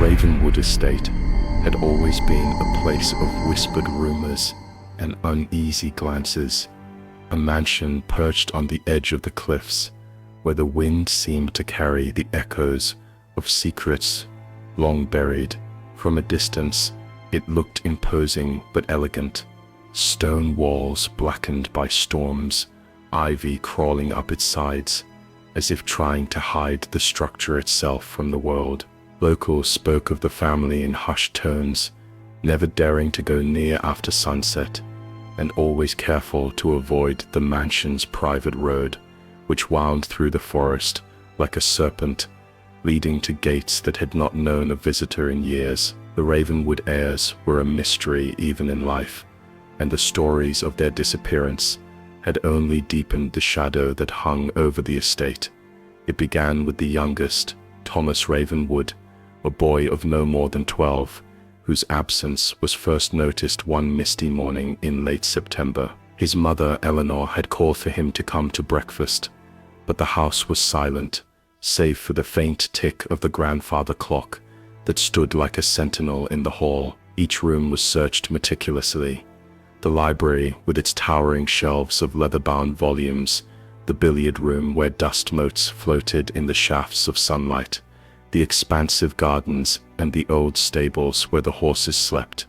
Ravenwood estate had always been a place of whispered rumors and uneasy glances, a mansion perched on the edge of the cliffs, where the wind seemed to carry the echoes of secrets long buried. From a distance, it looked imposing but elegant. Stone walls blackened by storms, ivy crawling up its sides, as if trying to hide the structure itself from the world. Locals spoke of the family in hushed tones, never daring to go near after sunset, and always careful to avoid the mansion's private road, which wound through the forest like a serpent, leading to gates that had not known a visitor in years. The Ravenwood Heirs were a mystery even in life, and the stories of their disappearance had only deepened the shadow that hung over the estate. It began with the youngest, Thomas Ravenwood, a boy of no more than 12, whose absence was first noticed one misty morning in late September. His mother, Eleanor, had called for him to come to breakfast, but the house was silent, save for the faint tick of the grandfather clock that stood like a sentinel in the hall. Each room was searched meticulously. The library, with its towering shelves of leather-bound volumes, the billiard room where dust motes floated in the shafts of sunlight, the expansive gardens, and the old stables where the horses slept.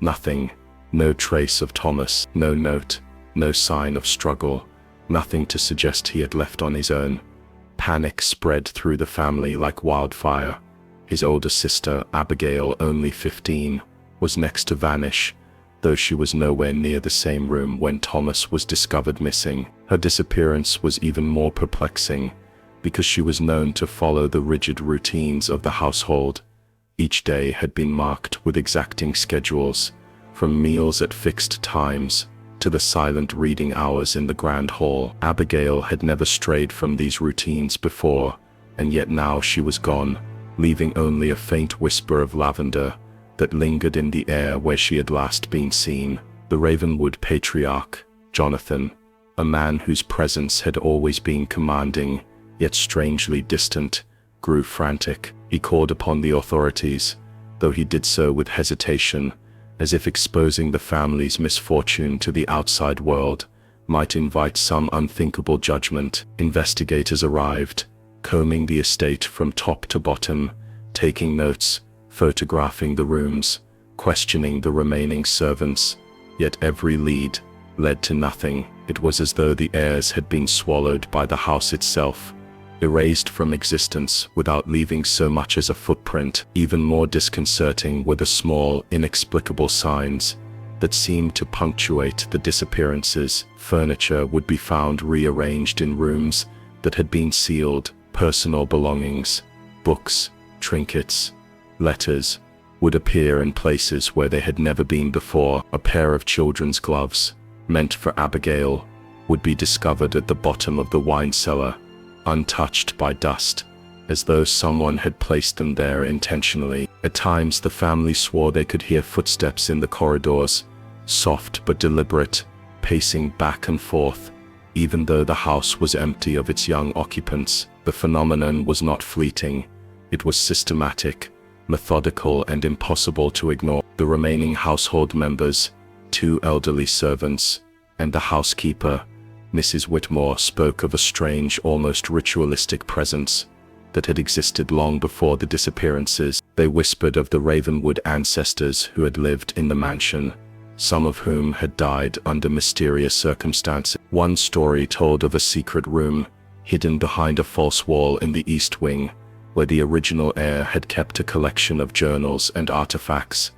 Nothing, no trace of Thomas, no note, no sign of struggle, nothing to suggest he had left on his own. Panic spread through the family like wildfire. His older sister, Abigail, only 15, was next to vanish, though she was nowhere near the same room when Thomas was discovered missing. Her disappearance was even more perplexing, because she was known to follow the rigid routines of the household. Each day had been marked with exacting schedules, from meals at fixed times to the silent reading hours in the grand hall. Abigail had never strayed from these routines before, and yet now she was gone, leaving only a faint whisper of lavender that lingered in the air where she had last been seen. The Ravenwood patriarch, Jonathan, a man whose presence had always been commanding, yet strangely distant, grew frantic. He called upon the authorities, though he did so with hesitation, as if exposing the family's misfortune to the outside world might invite some unthinkable judgment. Investigators arrived, combing the estate from top to bottom, taking notes, photographing the rooms, questioning the remaining servants, yet every lead led to nothing. It was as though the heirs had been swallowed by the house itself, erased from existence without leaving so much as a footprint. Even more disconcerting were the small, inexplicable signs that seemed to punctuate the disappearances. Furniture would be found rearranged in rooms that had been sealed, personal belongings, books, trinkets, letters would appear in places where they had never been before. A pair of children's gloves, meant for Abigail, would be discovered at the bottom of the wine cellar, untouched by dust, as though someone had placed them there intentionally. At times the family swore they could hear footsteps in the corridors, soft but deliberate, pacing back and forth, even though the house was empty of its young occupants. The phenomenon was not fleeting. It was systematic, methodical, and impossible to ignore. The remaining household members, 2 elderly servants, and the housekeeper, Mrs. Whitmore, spoke of a strange, almost ritualistic presence that had existed long before the disappearances. They whispered of the Ravenwood ancestors who had lived in the mansion, some of whom had died under mysterious circumstances. One story told of a secret room, hidden behind a false wall in the east wing, where the original heir had kept a collection of journals and artifacts,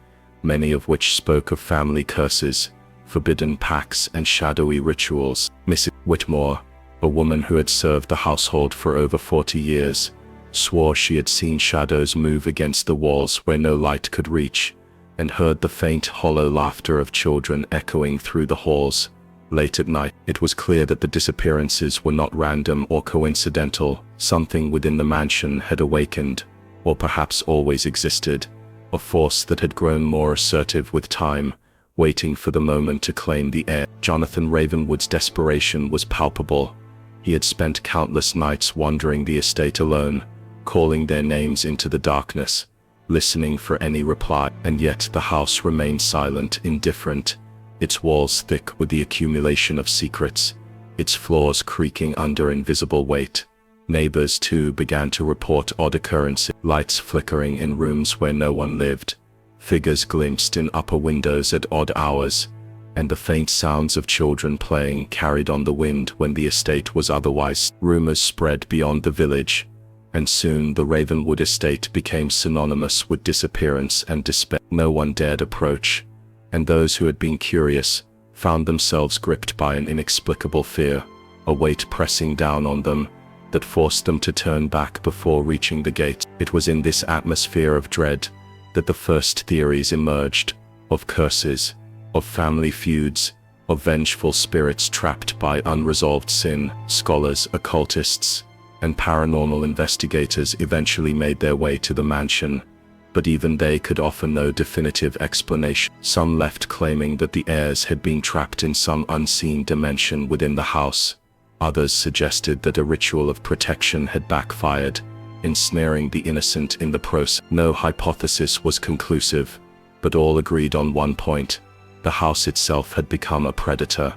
many of which spoke of family curses, forbidden pacts, and shadowy rituals. Mrs. Whitmore, a woman who had served the household for over 40 years, swore she had seen shadows move against the walls where no light could reach, and heard the faint, hollow laughter of children echoing through the halls. Late at night, it was clear that the disappearances were not random or coincidental. Something within the mansion had awakened, or perhaps always existed, a force that had grown more assertive with time, waiting for the moment to claim the heir. Jonathan Ravenwood's desperation was palpable. He had spent countless nights wandering the estate alone, calling their names into the darkness, listening for any reply, and yet the house remained silent, indifferent, its walls thick with the accumulation of secrets, its floors creaking under invisible weight. Neighbors too began to report odd occurrences, lights flickering in rooms where no one lived, figures glimpsed in upper windows at odd hours, and the faint sounds of children playing carried on the wind when the estate was otherwise. Rumors spread beyond the village, and soon the Ravenwood estate became synonymous with disappearance and despair. No one dared approach, and those who had been curious found themselves gripped by an inexplicable fear, a weight pressing down on them that forced them to turn back before reaching the gate. It was in this atmosphere of dread that the first theories emerged, of curses, of family feuds, of vengeful spirits trapped by unresolved sin. Scholars, occultists, and paranormal investigators eventually made their way to the mansion, but even they could offer no definitive explanation. Some left claiming that the heirs had been trapped in some unseen dimension within the house. Others suggested that a ritual of protection had backfired, ensnaring the innocent in the process. No hypothesis was conclusive, but all agreed on one point: the house itself had become a predator,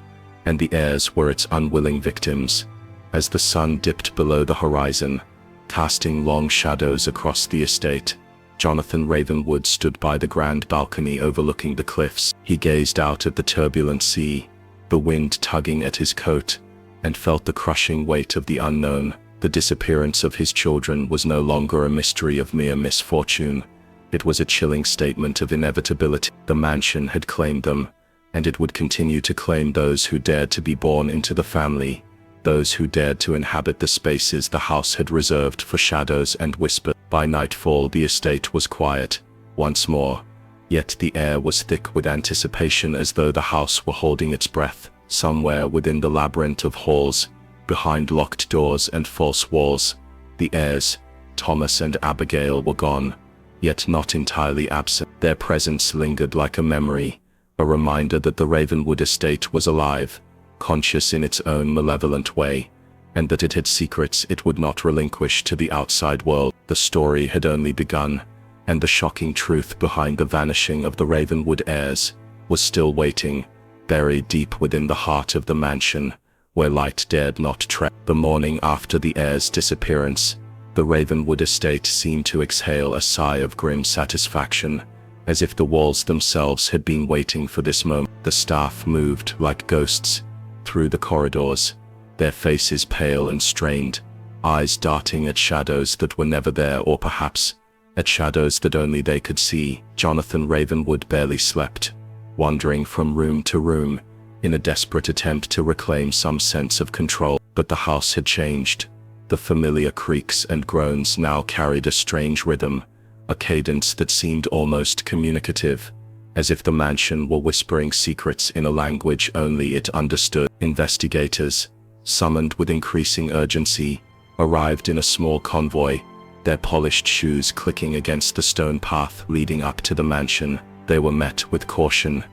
and the heirs were its unwilling victims. As the sun dipped below the horizon, casting long shadows across the estate, Jonathan Ravenwood stood by the grand balcony overlooking the cliffs. He gazed out at the turbulent sea, the wind tugging at his coat, and felt the crushing weight of the unknown. The disappearance of his children was no longer a mystery of mere misfortune. It was a chilling statement of inevitability. The mansion had claimed them, and it would continue to claim those who dared to be born into the family, those who dared to inhabit the spaces the house had reserved for shadows and whispers. By nightfall the estate was quiet, once more, yet the air was thick with anticipation, as though the house were holding its breath. Somewhere within the labyrinth of halls, behind locked doors and false walls, the heirs, Thomas and Abigail, were gone, yet not entirely absent. Their presence lingered like a memory, a reminder that the Ravenwood estate was alive, conscious in its own malevolent way, and that it had secrets it would not relinquish to the outside world. The story had only begun, and the shocking truth behind the vanishing of the Ravenwood heirs was still waiting, buried deep within the heart of the mansion, where light dared not tread. The morning after the heirs' disappearance, the Ravenwood estate seemed to exhale a sigh of grim satisfaction, as if the walls themselves had been waiting for this moment. The staff moved like ghosts through the corridors, their faces pale and strained, eyes darting at shadows that were never there, or perhaps at shadows that only they could see. Jonathan Ravenwood barely slept, wandering from room to room in a desperate attempt to reclaim some sense of control. But the house had changed. The familiar creaks and groans now carried a strange rhythm, a cadence that seemed almost communicative, as if the mansion were whispering secrets in a language only it understood. Investigators, summoned with increasing urgency, arrived in a small convoy, their polished shoes clicking against the stone path leading up to the mansion. They were met with caution.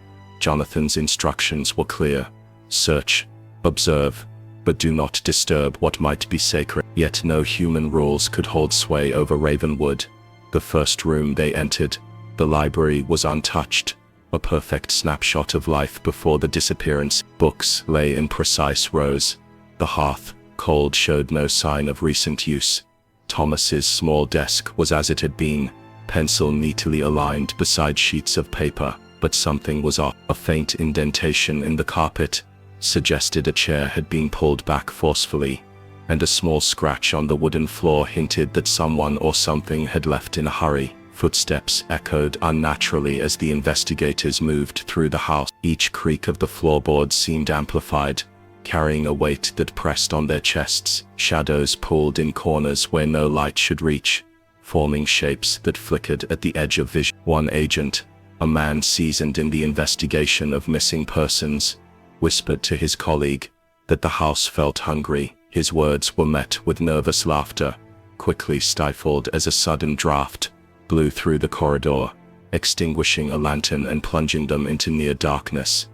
Jonathan's instructions were clear: search, observe, but do not disturb what might be sacred. Yet no human rules could hold sway over Ravenwood. The first room they entered, the library, was untouched, a perfect snapshot of life before the disappearance. Books lay in precise rows. The hearth, cold, showed no sign of recent use. Thomas's small desk was as it had been, pencil neatly aligned beside sheets of paper, but something was off. A faint indentation in the carpet suggested a chair had been pulled back forcefully, and a small scratch on the wooden floor hinted that someone or something had left in a hurry. Footsteps echoed unnaturally as the investigators moved through the house. Each creak of the floorboards seemed amplified, carrying a weight that pressed on their chests. Shadows pulled in corners where no light should reach, forming shapes that flickered at the edge of vision. One agent, a man seasoned in the investigation of missing persons, whispered to his colleague that the house felt hungry. His words were met with nervous laughter, quickly stifled as a sudden draft blew through the corridor, extinguishing a lantern and plunging them into near darkness.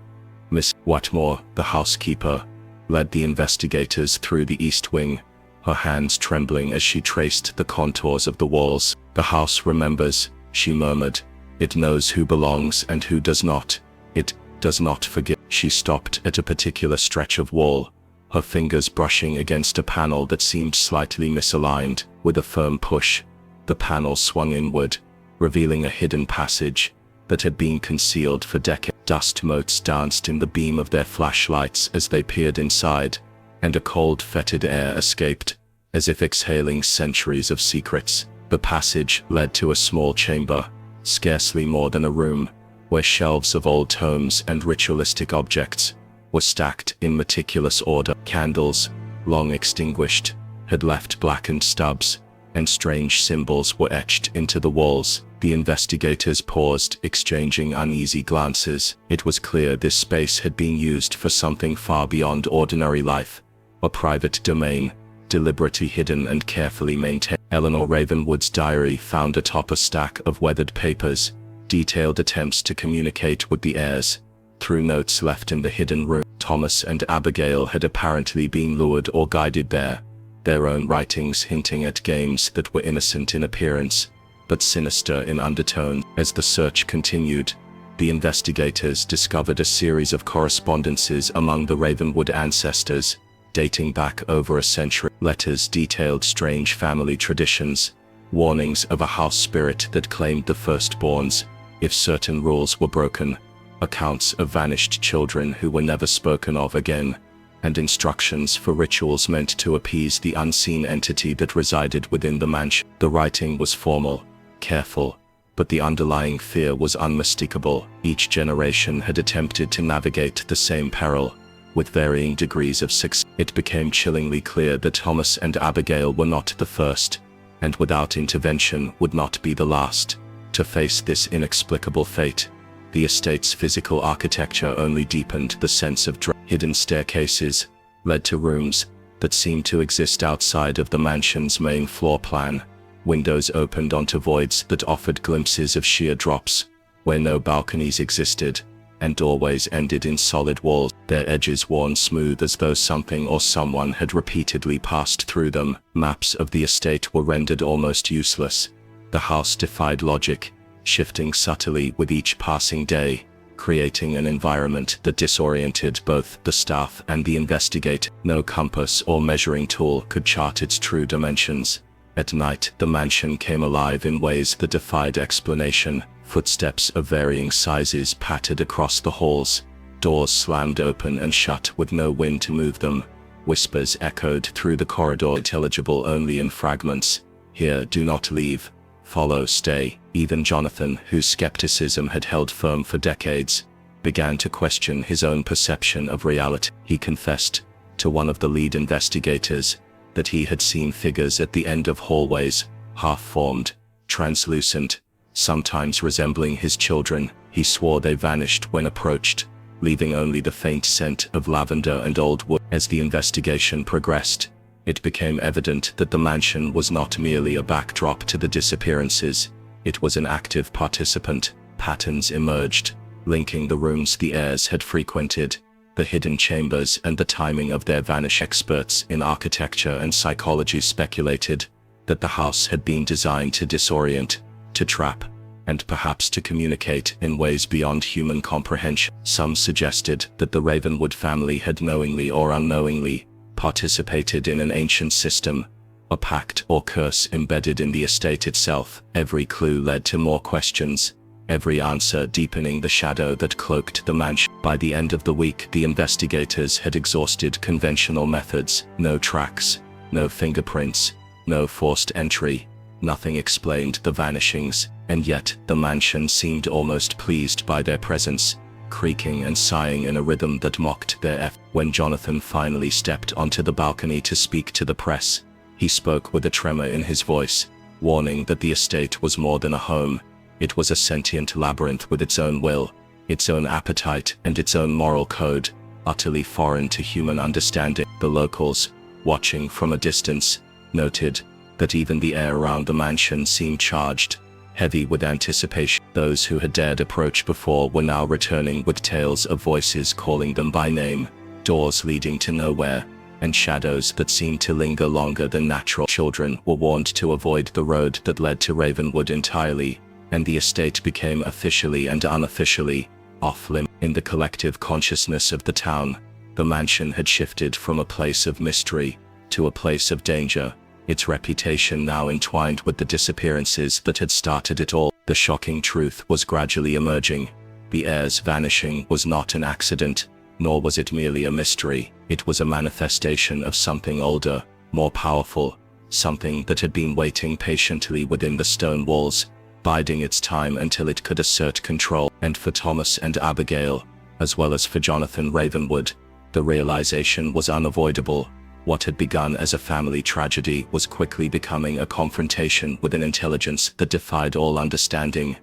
Miss Watmore, the housekeeper, led the investigators through the east wing, her hands trembling as she traced the contours of the walls. "The house remembers," she murmured. "It knows who belongs and who does not. It does not forgive." She stopped at a particular stretch of wall, her fingers brushing against a panel that seemed slightly misaligned. With a firm push, the panel swung inward, revealing a hidden passage that had been concealed for decades. Dust motes danced in the beam of their flashlights as they peered inside, and a cold, fetid air escaped, as if exhaling centuries of secrets. The passage led to a small chamber, scarcely more than a room, where shelves of old tomes and ritualistic objects were stacked in meticulous order. Candles, long extinguished, had left blackened stubs, and strange symbols were etched into the walls. The investigators paused, exchanging uneasy glances. It was clear this space had been used for something far beyond ordinary life, a private domain, deliberately hidden and carefully maintained. Eleanor Ravenwood's diary found atop a stack of weathered papers, detailed attempts to communicate with the heirs, through notes left in the hidden room. Thomas and Abigail had apparently been lured or guided there, their own writings hinting at games that were innocent in appearance, but sinister in undertone. As the search continued, the investigators discovered a series of correspondences among the Ravenwood ancestors, dating back over a century. Letters detailed strange family traditions, warnings of a house spirit that claimed the firstborns if certain rules were broken, accounts of vanished children who were never spoken of again, and instructions for rituals meant to appease the unseen entity that resided within the mansion. The writing was formal, careful, but the underlying fear was unmistakable. Each generation had attempted to navigate the same peril, with varying degrees of success. It became chillingly clear that Thomas and Abigail were not the first, and without intervention would not be the last, to face this inexplicable fate. The estate's physical architecture only deepened the sense of dread. Hidden staircases led to rooms that seemed to exist outside of the mansion's main floor plan. Windows opened onto voids that offered glimpses of sheer drops, where no balconies existed, and doorways ended in solid walls, their edges worn smooth as though something or someone had repeatedly passed through them. Maps of the estate were rendered almost useless. The house defied logic, shifting subtly with each passing day, creating an environment that disoriented both the staff and the investigator. No compass or measuring tool could chart its true dimensions. At night, the mansion came alive in ways that defied explanation. Footsteps of varying sizes pattered across the halls, doors slammed open and shut with no wind to move them. Whispers echoed through the corridor, intelligible only in fragments. "Here, do not leave. Follow, stay." Even Jonathan, whose skepticism had held firm for decades, began to question his own perception of reality. He confessed to one of the lead investigators that he had seen figures at the end of hallways, half-formed, translucent, sometimes resembling his children. He swore they vanished when approached, leaving only the faint scent of lavender and old wood. As the investigation progressed, it became evident that the mansion was not merely a backdrop to the disappearances, it was an active participant. Patterns emerged, linking the rooms the heirs had frequented, the hidden chambers and the timing of their vanish. Experts in architecture and psychology speculated that the house had been designed to disorient, to trap, and perhaps to communicate in ways beyond human comprehension. Some suggested that the Ravenwood family had knowingly or unknowingly participated in an ancient system, a pact or curse embedded in the estate itself. Every clue led to more questions, every answer deepening the shadow that cloaked the mansion. By the end of the week, the investigators had exhausted conventional methods. No tracks, no fingerprints, no forced entry. Nothing explained the vanishings, and yet the mansion seemed almost pleased by their presence, creaking and sighing in a rhythm that mocked their effort. When Jonathan finally stepped onto the balcony to speak to the press, he spoke with a tremor in his voice, warning that the estate was more than a home. It was a sentient labyrinth with its own will, its own appetite, and its own moral code, utterly foreign to human understanding. The locals, watching from a distance, noted that even the air around the mansion seemed charged, heavy with anticipation. Those who had dared approach before were now returning with tales of voices calling them by name, doors leading to nowhere, and shadows that seemed to linger longer than natural. Children were warned to avoid the road that led to Ravenwood entirely, and the estate became officially and unofficially off-limits. In the collective consciousness of the town, the mansion had shifted from a place of mystery to a place of danger, its reputation now entwined with the disappearances that had started it all. The shocking truth was gradually emerging. The heirs' vanishing was not an accident, nor was it merely a mystery. It was a manifestation of something older, more powerful, something that had been waiting patiently within the stone walls, biding its time until it could assert control. And for Thomas and Abigail, as well as for Jonathan Ravenwood, the realization was unavoidable. What had begun as a family tragedy was quickly becoming a confrontation with an intelligence that defied all understanding.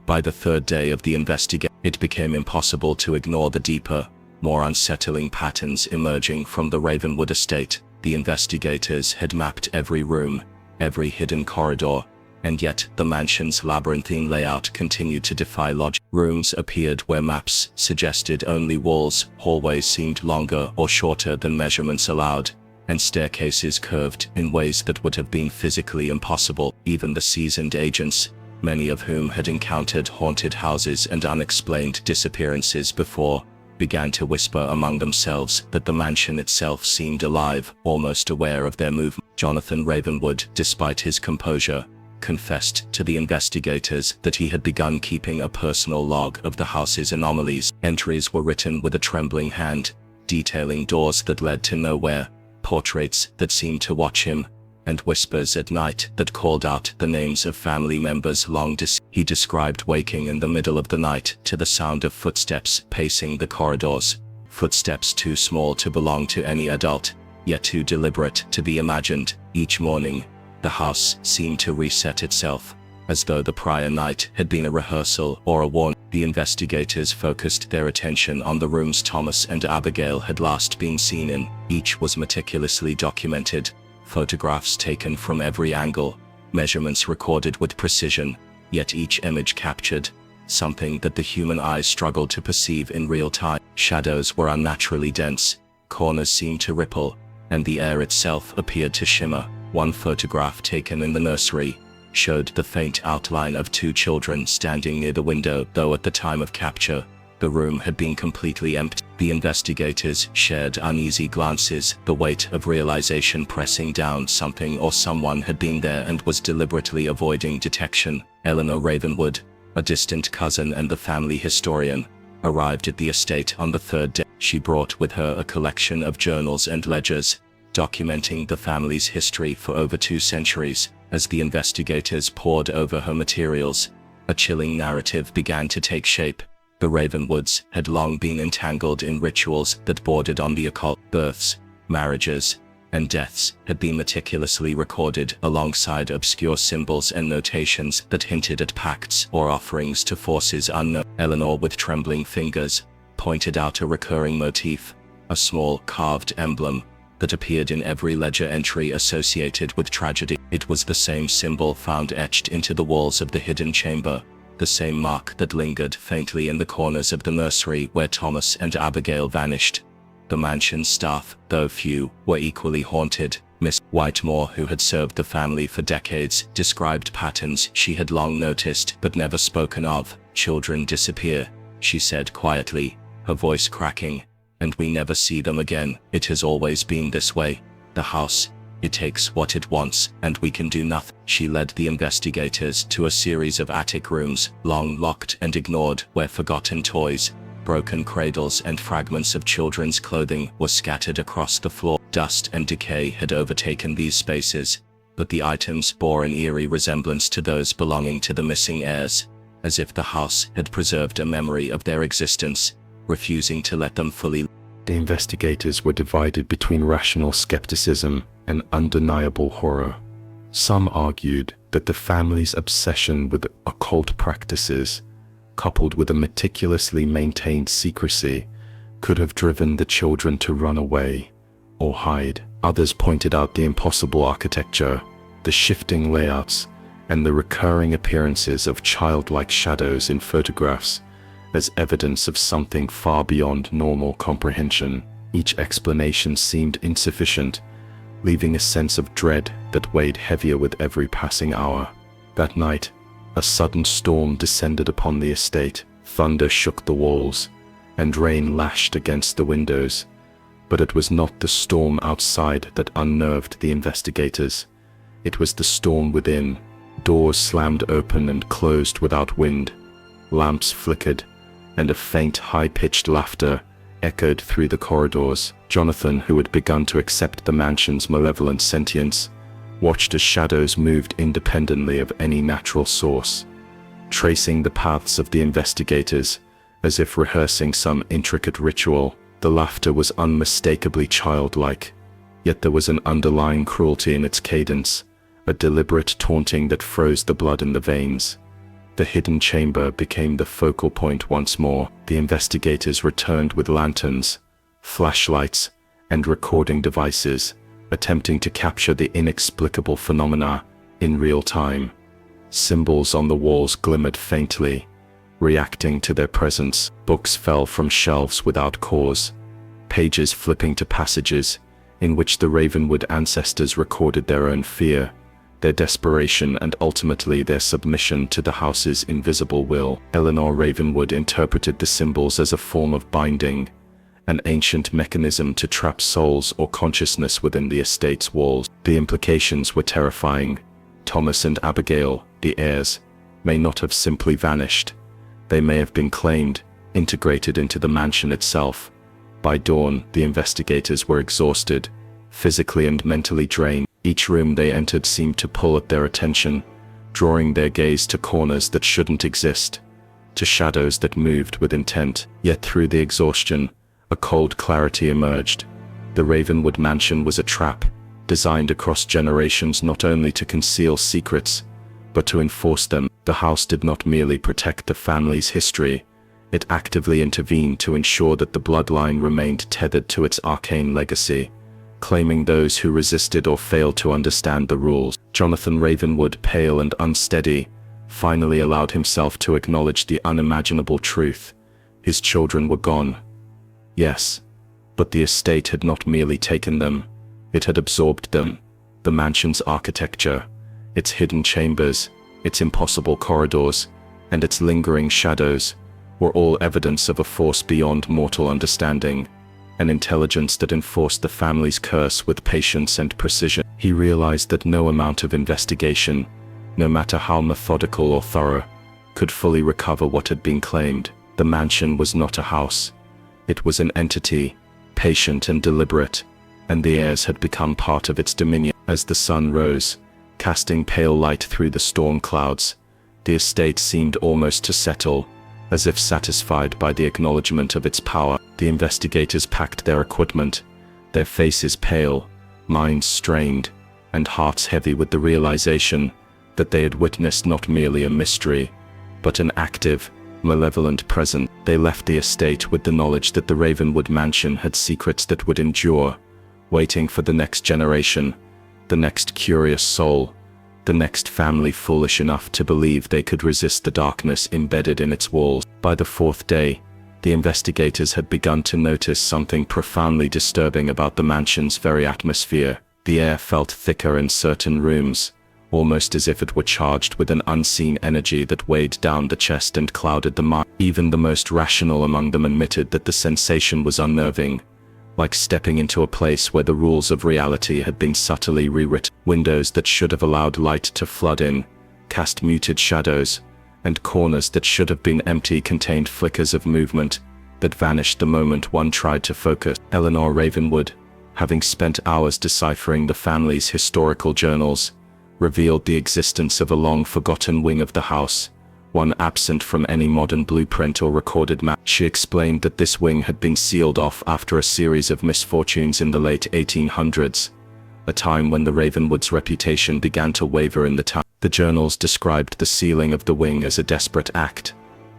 By the third day of the investigation, it became impossible to ignore the deeper, more unsettling patterns emerging from the Ravenwood estate. The investigators had mapped every room, every hidden corridor, and yet the mansion's labyrinthine layout continued to defy logic. Rooms appeared where maps suggested only walls, hallways seemed longer or shorter than measurements allowed, and staircases curved in ways that would have been physically impossible. Even the seasoned agents, many of whom had encountered haunted houses and unexplained disappearances before, began to whisper among themselves that the mansion itself seemed alive, almost aware of their movement. Jonathan Ravenwood, despite his composure, confessed to the investigators that he had begun keeping a personal log of the house's anomalies. Entries were written with a trembling hand, detailing doors that led to nowhere, portraits that seemed to watch him, and whispers at night that called out the names of family members long deceased. He described waking in the middle of the night to the sound of footsteps pacing the corridors, footsteps too small to belong to any adult, yet too deliberate to be imagined. Each morning, the house seemed to reset itself, as though the prior night had been a rehearsal or a warning. The investigators focused their attention on the rooms Thomas and Abigail had last been seen in. Each was meticulously documented, photographs taken from every angle, measurements recorded with precision, yet each image captured something that the human eye struggled to perceive in real time. Shadows were unnaturally dense, corners seemed to ripple, and the air itself appeared to shimmer. One photograph taken in the nursery showed the faint outline of two children standing near the window, though at the time of capture, the room had been completely empty. The investigators shared uneasy glances, the weight of realization pressing down. Something or someone had been there and was deliberately avoiding detection. Eleanor Ravenwood, a distant cousin and the family historian, arrived at the estate on the third day. She brought with her a collection of journals and ledgers, documenting the family's history for over 2 centuries. As the investigators pored over her materials, a chilling narrative began to take shape. The Ravenwoods had long been entangled in rituals that bordered on the occult. Births, marriages, and deaths had been meticulously recorded alongside obscure symbols and notations that hinted at pacts or offerings to forces unknown. Eleanor, with trembling fingers, pointed out a recurring motif, a small carved emblem that appeared in every ledger entry associated with tragedy. It was the same symbol found etched into the walls of the hidden chamber, the same mark that lingered faintly in the corners of the nursery where Thomas and Abigail vanished. The mansion's staff, though few, were equally haunted. Miss Whitemore, who had served the family for decades, described patterns she had long noticed but never spoken of. "Children disappear," she said quietly, her voice cracking, "and we never see them again. It has always been this way. The house, it takes what it wants, and we can do nothing." She led the investigators to a series of attic rooms, long locked and ignored, where forgotten toys, broken cradles and fragments of children's clothing were scattered across the floor. Dust and decay had overtaken these spaces, but the items bore an eerie resemblance to those belonging to the missing heirs, as if the house had preserved a memory of their existence, refusing to let them fully. The investigators were divided between rational skepticism and undeniable horror. Some argued that the family's obsession with occult practices, coupled with a meticulously maintained secrecy, could have driven the children to run away or hide. Others pointed out the impossible architecture, the shifting layouts, and the recurring appearances of childlike shadows in photographs as evidence of something far beyond normal comprehension. Each explanation seemed insufficient, leaving a sense of dread that weighed heavier with every passing hour. That night, A sudden storm descended upon the estate. Thunder shook the walls, and rain lashed against the windows. But it was not the storm outside that unnerved the investigators. It was the storm within. Doors slammed open and closed without wind. Lamps flickered, and a faint, high-pitched laughter echoed through the corridors. Jonathan, who had begun to accept the mansion's malevolent sentience, watched as shadows moved independently of any natural source, tracing the paths of the investigators as if rehearsing some intricate ritual. The laughter was unmistakably childlike, yet there was an underlying cruelty in its cadence, a deliberate taunting that froze the blood in the veins. The hidden chamber became the focal point once more. The investigators returned with lanterns, flashlights, and recording devices, attempting to capture the inexplicable phenomena in real time. Symbols on the walls glimmered faintly, reacting to their presence. Books fell from shelves without cause, pages flipping to passages in which the Ravenwood ancestors recorded their own fear, their desperation, and ultimately their submission to the house's invisible will. Eleanor Ravenwood interpreted the symbols as a form of binding, an ancient mechanism to trap souls or consciousness within the estate's walls. The implications were terrifying. Thomas and Abigail, the heirs, may not have simply vanished. They may have been claimed, integrated into the mansion itself. By dawn, the investigators were exhausted, physically and mentally drained. Each room they entered seemed to pull at their attention, drawing their gaze to corners that shouldn't exist, to shadows that moved with intent. Yet through the exhaustion, a cold clarity emerged. The Ravenwood mansion was a trap, designed across generations not only to conceal secrets, but to enforce them. The house did not merely protect the family's history, it actively intervened to ensure that the bloodline remained tethered to its arcane legacy, claiming those who resisted or failed to understand the rules. Jonathan Ravenwood, pale and unsteady, finally allowed himself to acknowledge the unimaginable truth. His children were gone. Yes, but the estate had not merely taken them, it had absorbed them. The mansion's architecture, its hidden chambers, its impossible corridors, and its lingering shadows were all evidence of a force beyond mortal understanding, an intelligence that enforced the family's curse with patience and precision. He realized that no amount of investigation, no matter how methodical or thorough, could fully recover what had been claimed. The mansion was not a house. It was an entity, patient and deliberate, and the heirs had become part of its dominion. As the sun rose, casting pale light through the storm clouds, the estate seemed almost to settle, as if satisfied by the acknowledgement of its power. The investigators packed their equipment, their faces pale, minds strained, and hearts heavy with the realization that they had witnessed not merely a mystery, but an active, malevolent presence. They left the estate with the knowledge that the Ravenwood mansion had secrets that would endure, waiting for the next generation, the next curious soul, the next family foolish enough to believe they could resist the darkness embedded in its walls. By the fourth day, the investigators had begun to notice something profoundly disturbing about the mansion's very atmosphere. The air felt thicker in certain rooms, almost as if it were charged with an unseen energy that weighed down the chest and clouded the mind. Even the most rational among them admitted that the sensation was unnerving, like stepping into a place where the rules of reality had been subtly rewritten. Windows that should have allowed light to flood in cast muted shadows, and corners that should have been empty contained flickers of movement that vanished the moment one tried to focus. Eleanor Ravenwood, having spent hours deciphering the family's historical journals, revealed the existence of a long-forgotten wing of the house, one absent from any modern blueprint or recorded map. She explained that this wing had been sealed off after a series of misfortunes in the late 1800s, a time when the Ravenwoods' reputation began to waver in the town. The journals described the sealing of the wing as a desperate act,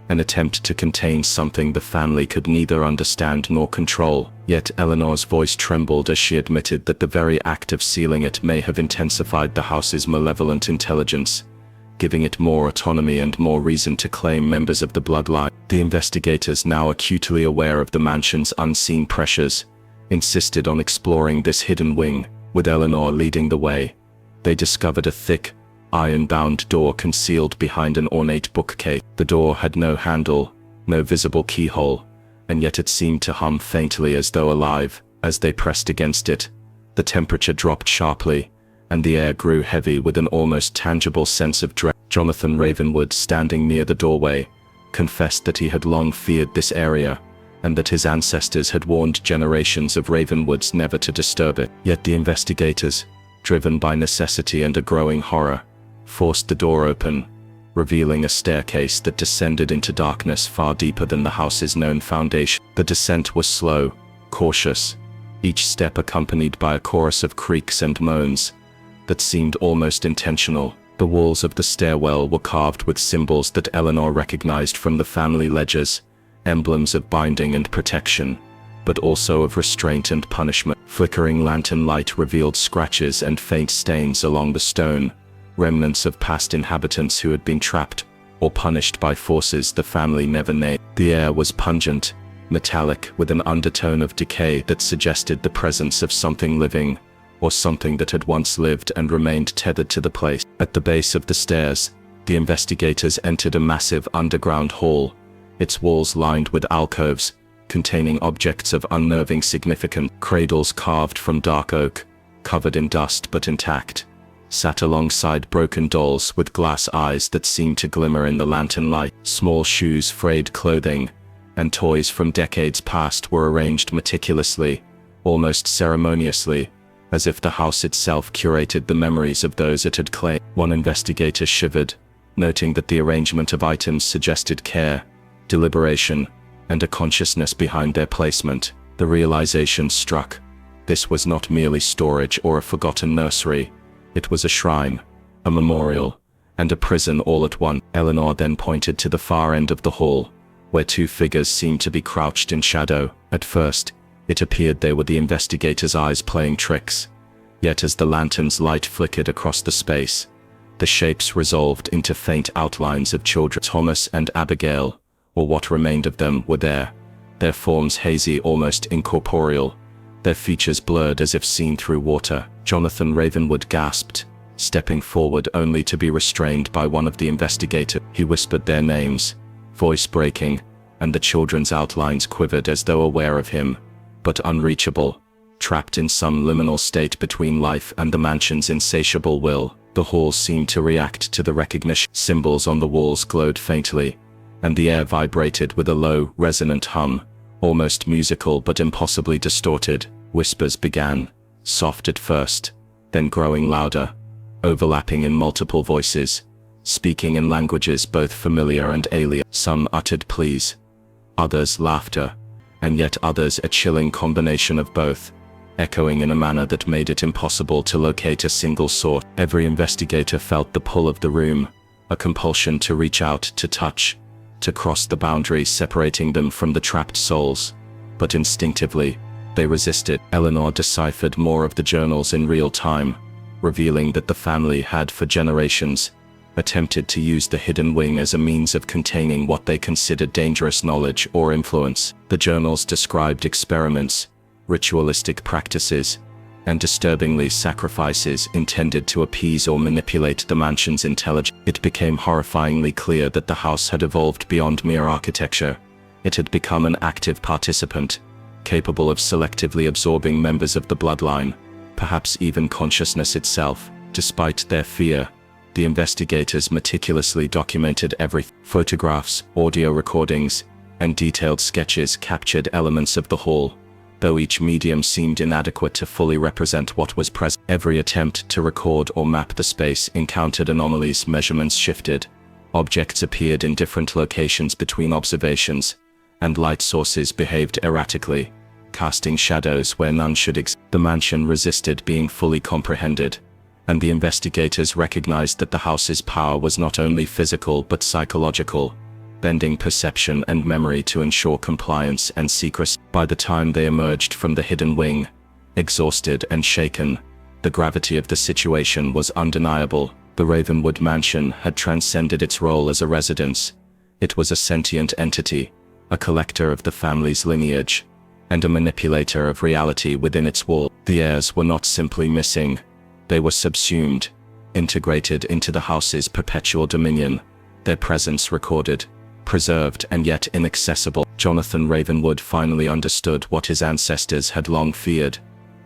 an attempt to contain something the family could neither understand nor control. Yet Eleanor's voice trembled as she admitted that the very act of sealing it may have intensified the house's malevolent intelligence, giving it more autonomy and more reason to claim members of the bloodline. The investigators, now acutely aware of the mansion's unseen pressures, insisted on exploring this hidden wing, with Eleanor leading the way. They discovered a thick, iron-bound door concealed behind an ornate bookcase. The door had no handle, no visible keyhole, and yet it seemed to hum faintly as though alive. As they pressed against it, the temperature dropped sharply, and the air grew heavy with an almost tangible sense of dread. Jonathan Ravenwood, standing near the doorway, confessed that he had long feared this area, and that his ancestors had warned generations of Ravenwoods never to disturb it. Yet the investigators, driven by necessity and a growing horror, forced the door open, revealing a staircase that descended into darkness far deeper than the house's known foundation. The descent was slow, cautious, each step accompanied by a chorus of creaks and moans that seemed almost intentional. The walls of the stairwell were carved with symbols that Eleanor recognized from the family ledgers, emblems of binding and protection, but also of restraint and punishment. Flickering lantern light revealed scratches and faint stains along the stone, remnants of past inhabitants who had been trapped or punished by forces the family never named. The air was pungent, metallic, with an undertone of decay that suggested the presence of something living, or something that had once lived and remained tethered to the place. At the base of the stairs, the investigators entered a massive underground hall, its walls lined with alcoves, containing objects of unnerving significance. Cradles carved from dark oak, covered in dust but intact, sat alongside broken dolls with glass eyes that seemed to glimmer in the lantern light. Small shoes, frayed clothing, and toys from decades past were arranged meticulously, almost ceremoniously, as if the house itself curated the memories of those it had claimed. One investigator shivered, noting that the arrangement of items suggested care, deliberation, and a consciousness behind their placement. The realization struck. This was not merely storage or a forgotten nursery. It was a shrine, a memorial, and a prison all at once. Eleanor then pointed to the far end of the hall, where two figures seemed to be crouched in shadow. At first, it appeared they were the investigators' eyes playing tricks. Yet as the lantern's light flickered across the space, the shapes resolved into faint outlines of children. Thomas and Abigail, or what remained of them, were there, their forms hazy, almost incorporeal, their features blurred as if seen through water. Jonathan Ravenwood gasped, stepping forward only to be restrained by one of the investigators. He whispered their names, voice breaking, and the children's outlines quivered as though aware of him, but unreachable, trapped in some liminal state between life and the mansion's insatiable will. The hall seemed to react to the recognition. Symbols on the walls glowed faintly, and the air vibrated with a low, resonant hum, almost musical but impossibly distorted. Whispers began, soft at first, then growing louder, overlapping in multiple voices, speaking in languages both familiar and alien. Some uttered pleas, others laughter, and yet others a chilling combination of both, echoing in a manner that made it impossible to locate a single source. Every investigator felt the pull of the room, a compulsion to reach out, to touch, to cross the boundary separating them from the trapped souls, but instinctively, they resisted. Eleanor deciphered more of the journals in real time, revealing that the family had for generations attempted to use the hidden wing as a means of containing what they considered dangerous knowledge or influence. The journals described experiments, ritualistic practices, and disturbingly sacrifices intended to appease or manipulate the mansion's intelligence. It became horrifyingly clear that the house had evolved beyond mere architecture. It had become an active participant, capable of selectively absorbing members of the bloodline, perhaps even consciousness itself. Despite their fear, the investigators meticulously documented everything. Photographs, audio recordings, and detailed sketches captured elements of the hall, though each medium seemed inadequate to fully represent what was present. Every attempt to record or map the space encountered anomalies. Measurements shifted, objects appeared in different locations between observations, and light sources behaved erratically, casting shadows where none should exist. The mansion resisted being fully comprehended, and the investigators recognized that the house's power was not only physical but psychological, bending perception and memory to ensure compliance and secrecy. By the time they emerged from the hidden wing, exhausted and shaken, the gravity of the situation was undeniable. The Ravenwood mansion had transcended its role as a residence. It was a sentient entity, a collector of the family's lineage, and a manipulator of reality within its wall. The heirs were not simply missing, they were subsumed, integrated into the house's perpetual dominion, their presence recorded, preserved and yet inaccessible. Jonathan Ravenwood finally understood what his ancestors had long feared.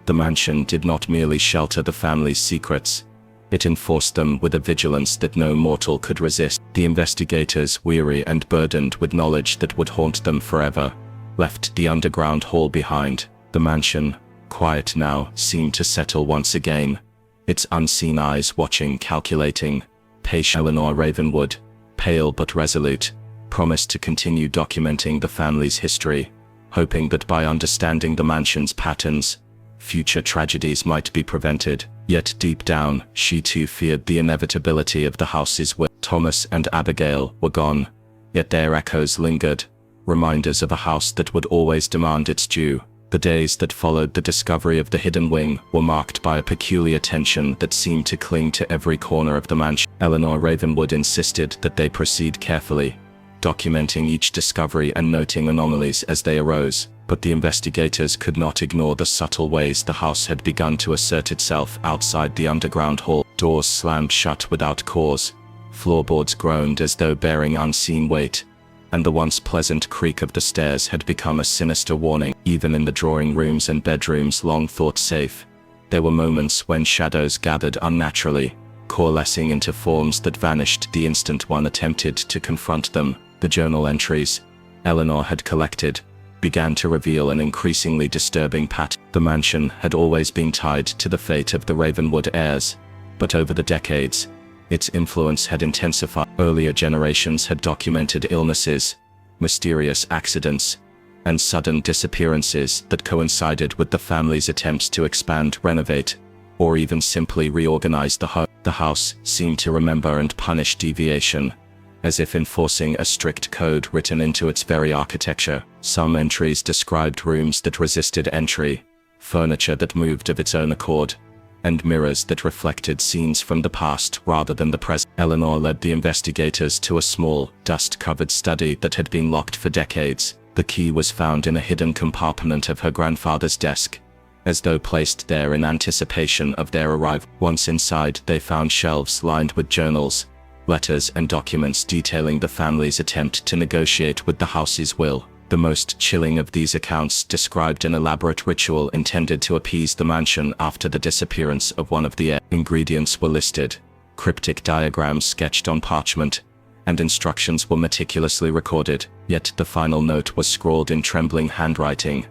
The mansion did not merely shelter the family's secrets, it enforced them with a vigilance that no mortal could resist. The investigators, weary and burdened with knowledge that would haunt them forever, left the underground hall behind. The mansion, quiet now, seemed to settle once again, its unseen eyes watching, calculating. Patient Eleanor Ravenwood, pale but resolute, promised to continue documenting the family's history, hoping that by understanding the mansion's patterns, future tragedies might be prevented. Yet deep down, she too feared the inevitability of the house's will. Thomas and Abigail were gone, yet their echoes lingered, reminders of a house that would always demand its due. The days that followed the discovery of the hidden wing were marked by a peculiar tension that seemed to cling to every corner of the mansion. Eleanor Ravenwood insisted that they proceed carefully, documenting each discovery and noting anomalies as they arose. But the investigators could not ignore the subtle ways the house had begun to assert itself outside the underground hall. Doors slammed shut without cause, floorboards groaned as though bearing unseen weight, and the once pleasant creak of the stairs had become a sinister warning. Even in the drawing rooms and bedrooms long thought safe, there were moments when shadows gathered unnaturally, coalescing into forms that vanished the instant one attempted to confront them. The journal entries Eleanor had collected began to reveal an increasingly disturbing pattern. The mansion had always been tied to the fate of the Ravenwood heirs, but over the decades, its influence had intensified. Earlier generations had documented illnesses, mysterious accidents, and sudden disappearances that coincided with the family's attempts to expand, renovate, or even simply reorganize the home. The house seemed to remember and punish deviation, as if enforcing a strict code written into its very architecture. Some entries described rooms that resisted entry, furniture that moved of its own accord, and mirrors that reflected scenes from the past rather than the present. Eleanor led the investigators to a small, dust-covered study that had been locked for decades. The key was found in a hidden compartment of her grandfather's desk, as though placed there in anticipation of their arrival. Once inside, they found shelves lined with journals, letters and documents detailing the family's attempt to negotiate with the house's will. The most chilling of these accounts described an elaborate ritual intended to appease the mansion after the disappearance of one of the heirs. Ingredients were listed, cryptic diagrams sketched on parchment, and instructions were meticulously recorded, yet the final note was scrawled in trembling handwriting.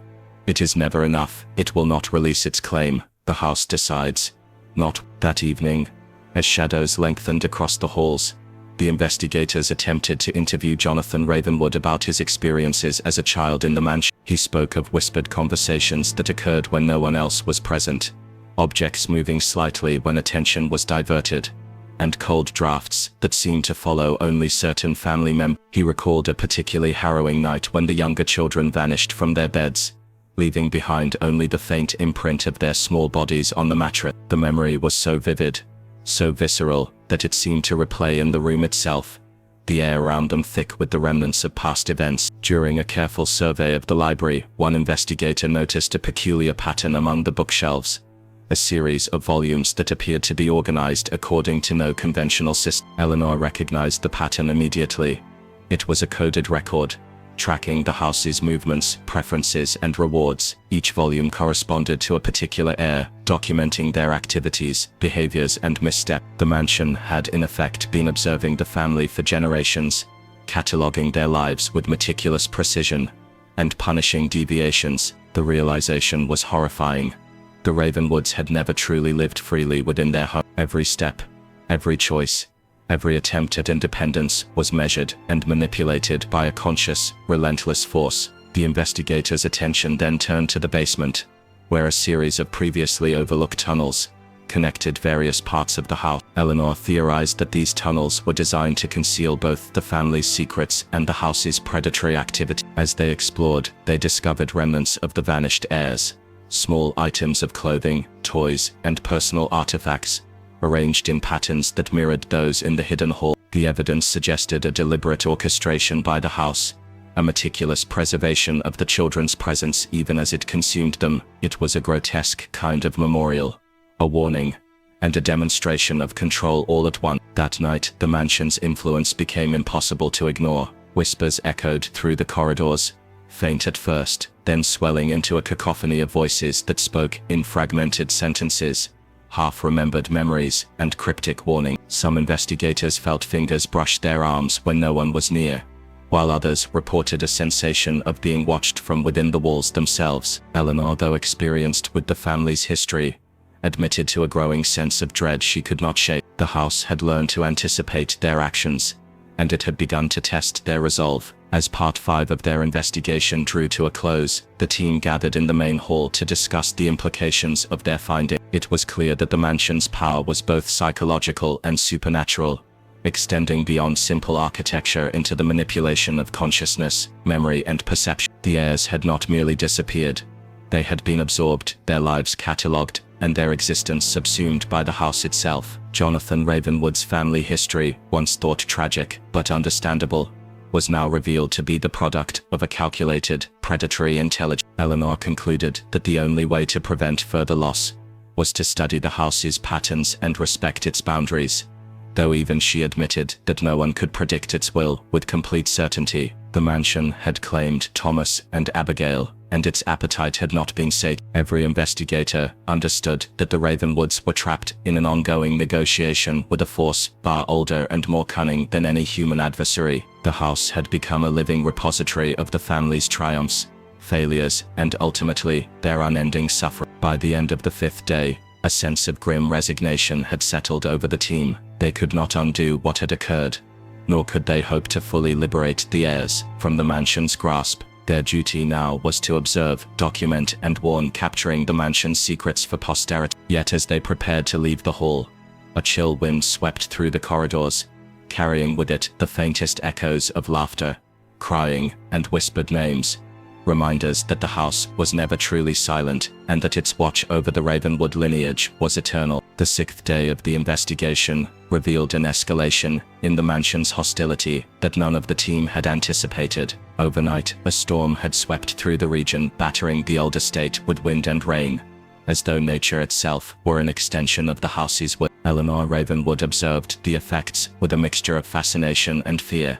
"It is never enough. It will not release its claim. The house decides." Not that evening, as shadows lengthened across the halls, the investigators attempted to interview Jonathan Ravenwood about his experiences as a child in the mansion. He spoke of whispered conversations that occurred when no one else was present, objects moving slightly when attention was diverted, and cold drafts that seemed to follow only certain family members. He recalled a particularly harrowing night when the younger children vanished from their beds, leaving behind only the faint imprint of their small bodies on the mattress. The memory was so vivid, so visceral, that it seemed to replay in the room itself, the air around them thick with the remnants of past events. During a careful survey of the library, one investigator noticed a peculiar pattern among the bookshelves, a series of volumes that appeared to be organized according to no conventional system. Eleanor recognized the pattern immediately. It was a coded record, tracking the house's movements, preferences, and rewards. Each volume corresponded to a particular heir, documenting their activities, behaviors, and missteps. The mansion had in effect been observing the family for generations, cataloging their lives with meticulous precision, and punishing deviations. The realization was horrifying. The Ravenwoods had never truly lived freely within their home. Every step, every choice, every attempt at independence was measured and manipulated by a conscious, relentless force. The investigators' attention then turned to the basement, where a series of previously overlooked tunnels connected various parts of the house. Eleanor theorized that these tunnels were designed to conceal both the family's secrets and the house's predatory activity. As they explored, they discovered remnants of the vanished heirs, small items of clothing, toys, and personal artifacts, arranged in patterns that mirrored those in the hidden hall. The evidence suggested a deliberate orchestration by the house, a meticulous preservation of the children's presence even as it consumed them. It was a grotesque kind of memorial, a warning, and a demonstration of control all at once. That night, the mansion's influence became impossible to ignore. Whispers echoed through the corridors, faint at first, then swelling into a cacophony of voices that spoke in fragmented sentences, half-remembered memories, and cryptic warning. Some investigators felt fingers brush their arms when no one was near, while others reported a sensation of being watched from within the walls themselves. Eleanor, though experienced with the family's history, admitted to a growing sense of dread she could not shake. The house had learned to anticipate their actions, and it had begun to test their resolve. As Part 5 of their investigation drew to a close, the team gathered in the main hall to discuss the implications of their finding. It was clear that the mansion's power was both psychological and supernatural, extending beyond simple architecture into the manipulation of consciousness, memory, and perception. The heirs had not merely disappeared. They had been absorbed, their lives catalogued, and their existence subsumed by the house itself. Jonathan Ravenwood's family history, once thought tragic but understandable, was now revealed to be the product of a calculated, predatory intelligence. Eleanor concluded that the only way to prevent further loss was to study the house's patterns and respect its boundaries. Though even she admitted that no one could predict its will with complete certainty. The mansion had claimed Thomas and Abigail, and its appetite had not been sated. Every investigator understood that the Ravenwoods were trapped in an ongoing negotiation with a force far older and more cunning than any human adversary. The house had become a living repository of the family's triumphs, failures, and ultimately, their unending suffering. By the end of the 5th day, a sense of grim resignation had settled over the team. They could not undo what had occurred, nor could they hope to fully liberate the heirs from the mansion's grasp. Their duty now was to observe, document, and warn, capturing the mansion's secrets for posterity. Yet as they prepared to leave the hall, a chill wind swept through the corridors, carrying with it the faintest echoes of laughter, crying, and whispered names. Reminders that the house was never truly silent, and that its watch over the Ravenwood lineage was eternal. The 6th day of the investigation revealed an escalation in the mansion's hostility that none of the team had anticipated. Overnight, a storm had swept through the region, battering the old estate with wind and rain, as though nature itself were an extension of the house's will. Eleanor Ravenwood observed the effects with a mixture of fascination and fear.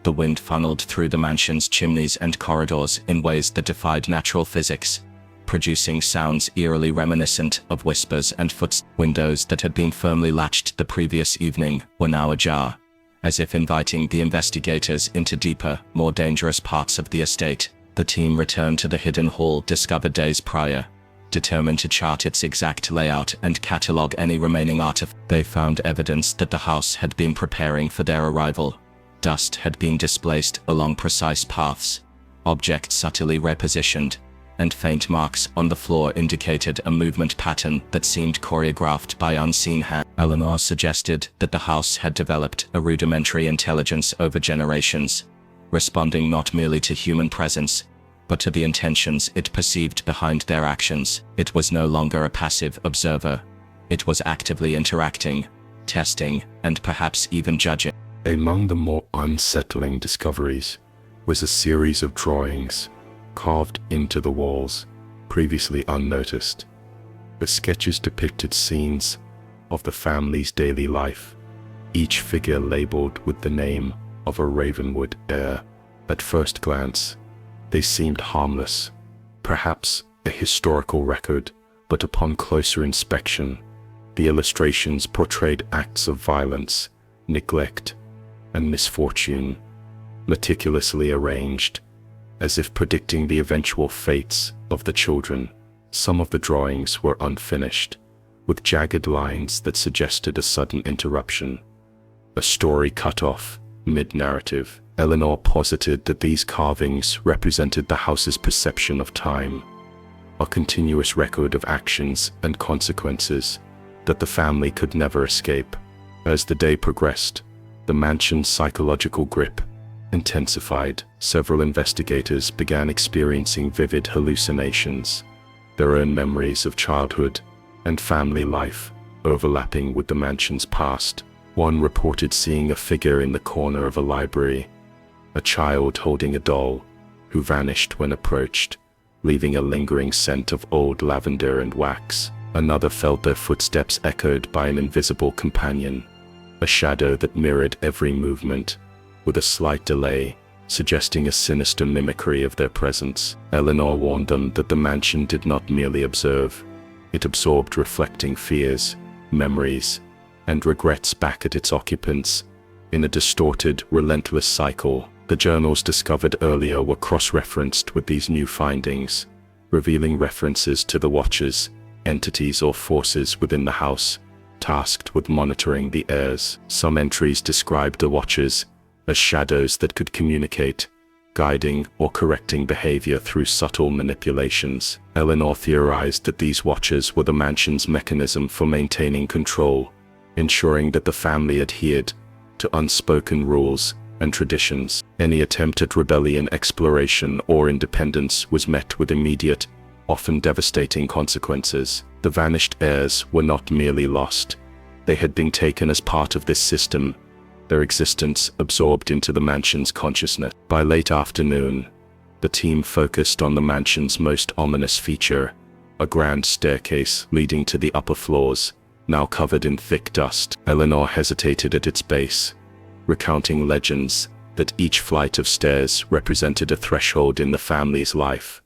The wind funneled through the mansion's chimneys and corridors in ways that defied natural physics, producing sounds eerily reminiscent of whispers and footsteps. Windows that had been firmly latched the previous evening were now ajar, as if inviting the investigators into deeper, more dangerous parts of the estate. The team returned to the hidden hall discovered days prior, determined to chart its exact layout and catalogue any remaining artifacts. They found evidence that the house had been preparing for their arrival. Dust had been displaced along precise paths, objects subtly repositioned, and faint marks on the floor indicated a movement pattern that seemed choreographed by unseen hands. Eleanor suggested that the house had developed a rudimentary intelligence over generations, responding not merely to human presence, but to the intentions it perceived behind their actions. It was no longer a passive observer. It was actively interacting, testing, and perhaps even judging. Among the more unsettling discoveries was a series of drawings carved into the walls, previously unnoticed. The sketches depicted scenes of the family's daily life, each figure labeled with the name of a Ravenwood heir. At first glance, they seemed harmless, perhaps a historical record, but upon closer inspection, the illustrations portrayed acts of violence, neglect, and misfortune, meticulously arranged, as if predicting the eventual fates of the children. Some of the drawings were unfinished, with jagged lines that suggested a sudden interruption, a story cut off mid-narrative. Eleanor posited that these carvings represented the house's perception of time, a continuous record of actions and consequences that the family could never escape. As the day progressed, the mansion's psychological grip intensified. Several investigators began experiencing vivid hallucinations, their own memories of childhood and family life overlapping with the mansion's past. One reported seeing a figure in the corner of a library, a child holding a doll, who vanished when approached, leaving a lingering scent of old lavender and wax. Another felt their footsteps echoed by an invisible companion, a shadow that mirrored every movement, with a slight delay, suggesting a sinister mimicry of their presence. Eleanor warned them that the mansion did not merely observe, it absorbed reflecting fears, memories, and regrets back at its occupants, in a distorted, relentless cycle. The journals discovered earlier were cross-referenced with these new findings, revealing references to the Watchers, entities or forces within the house, tasked with monitoring the heirs. Some entries described the Watchers as shadows that could communicate, guiding or correcting behavior through subtle manipulations. Eleanor theorized that these Watchers were the mansion's mechanism for maintaining control, ensuring that the family adhered to unspoken rules and traditions. Any attempt at rebellion, exploration, or independence was met with immediate, often devastating consequences. The vanished heirs were not merely lost. They had been taken as part of this system, their existence absorbed into the mansion's consciousness. By late afternoon, the team focused on the mansion's most ominous feature, a grand staircase leading to the upper floors, now covered in thick dust. Eleanor hesitated at its base, recounting legends that each flight of stairs represented a threshold in the family's life,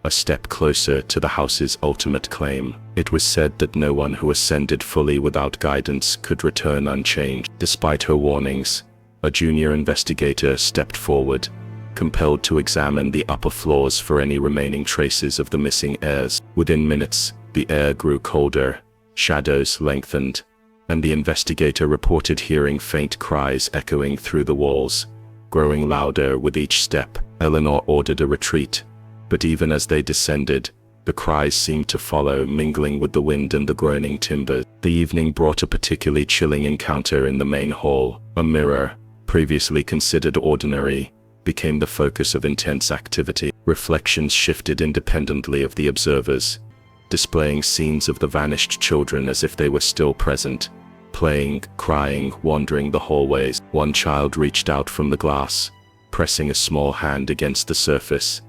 a step closer to the house's ultimate claim. It was said that no one who ascended fully without guidance could return unchanged. Despite her warnings, a junior investigator stepped forward, compelled to examine the upper floors for any remaining traces of the missing heirs. Within minutes, the air grew colder, shadows lengthened, and the investigator reported hearing faint cries echoing through the walls, growing louder with each step. Eleanor ordered a retreat, but even as they descended, the cries seemed to follow, mingling with the wind and the groaning timber. The evening brought a particularly chilling encounter in the main hall. A mirror, previously considered ordinary, became the focus of intense activity. Reflections shifted independently of the observers, displaying scenes of the vanished children as if they were still present, playing, crying, wandering the hallways. One child reached out from the glass, pressing a small hand against the surface,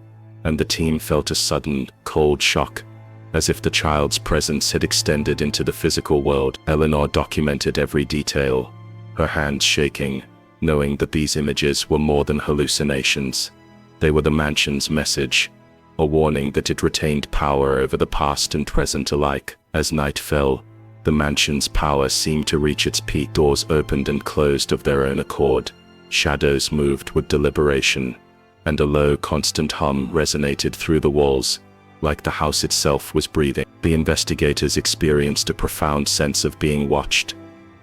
and the team felt a sudden, cold shock, as if the child's presence had extended into the physical world. Eleanor documented every detail, her hands shaking, knowing that these images were more than hallucinations. They were the mansion's message, a warning that it retained power over the past and present alike. As night fell, the mansion's power seemed to reach its peak. Doors opened and closed of their own accord, shadows moved with deliberation, and a low, constant hum resonated through the walls, like the house itself was breathing. The investigators experienced a profound sense of being watched,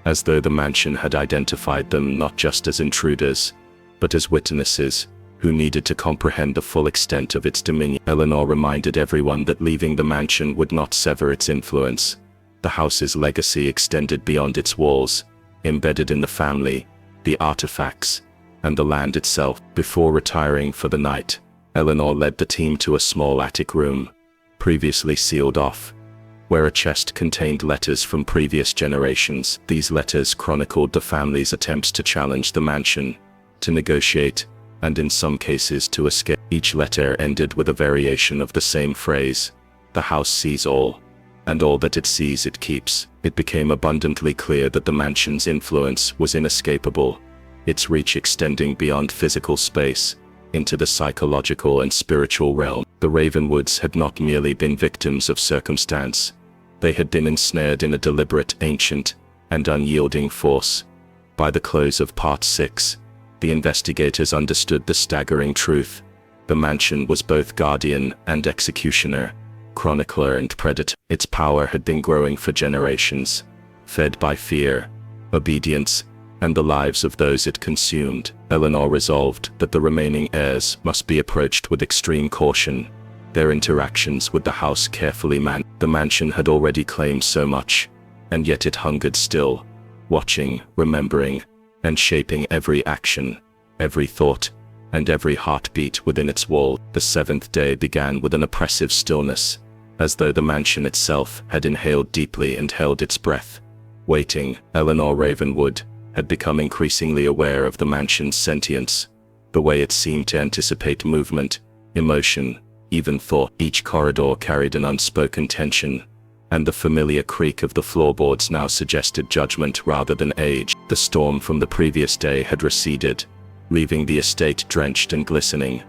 as though the mansion had identified them not just as intruders, but as witnesses who needed to comprehend the full extent of its dominion. Eleanor reminded everyone that leaving the mansion would not sever its influence. The house's legacy extended beyond its walls, embedded in the family, the artifacts, and the land itself. Before retiring for the night, Eleanor led the team to a small attic room, previously sealed off, where a chest contained letters from previous generations. These letters chronicled the family's attempts to challenge the mansion, to negotiate, and in some cases to escape. Each letter ended with a variation of the same phrase: "The house sees all, and all that it sees it keeps." It became abundantly clear that the mansion's influence was inescapable, its reach extending beyond physical space, into the psychological and spiritual realm. The Ravenwoods had not merely been victims of circumstance, they had been ensnared in a deliberate, ancient, and unyielding force. By the close of Part 6, the investigators understood the staggering truth: the mansion was both guardian and executioner, chronicler and predator. Its power had been growing for generations, fed by fear, obedience, and the lives of those it consumed. Eleanor resolved that the remaining heirs must be approached with extreme caution, their interactions with the house carefully managed. The mansion had already claimed so much, and yet it hungered still, watching, remembering, and shaping every action, every thought, and every heartbeat within its wall. The seventh day began with an oppressive stillness, as though the mansion itself had inhaled deeply and held its breath, waiting. Eleanor Ravenwood had become increasingly aware of the mansion's sentience, the way it seemed to anticipate movement, emotion, even thought. Each corridor carried an unspoken tension, and the familiar creak of the floorboards now suggested judgment rather than age. The storm from the previous day had receded, leaving the estate drenched and glistening.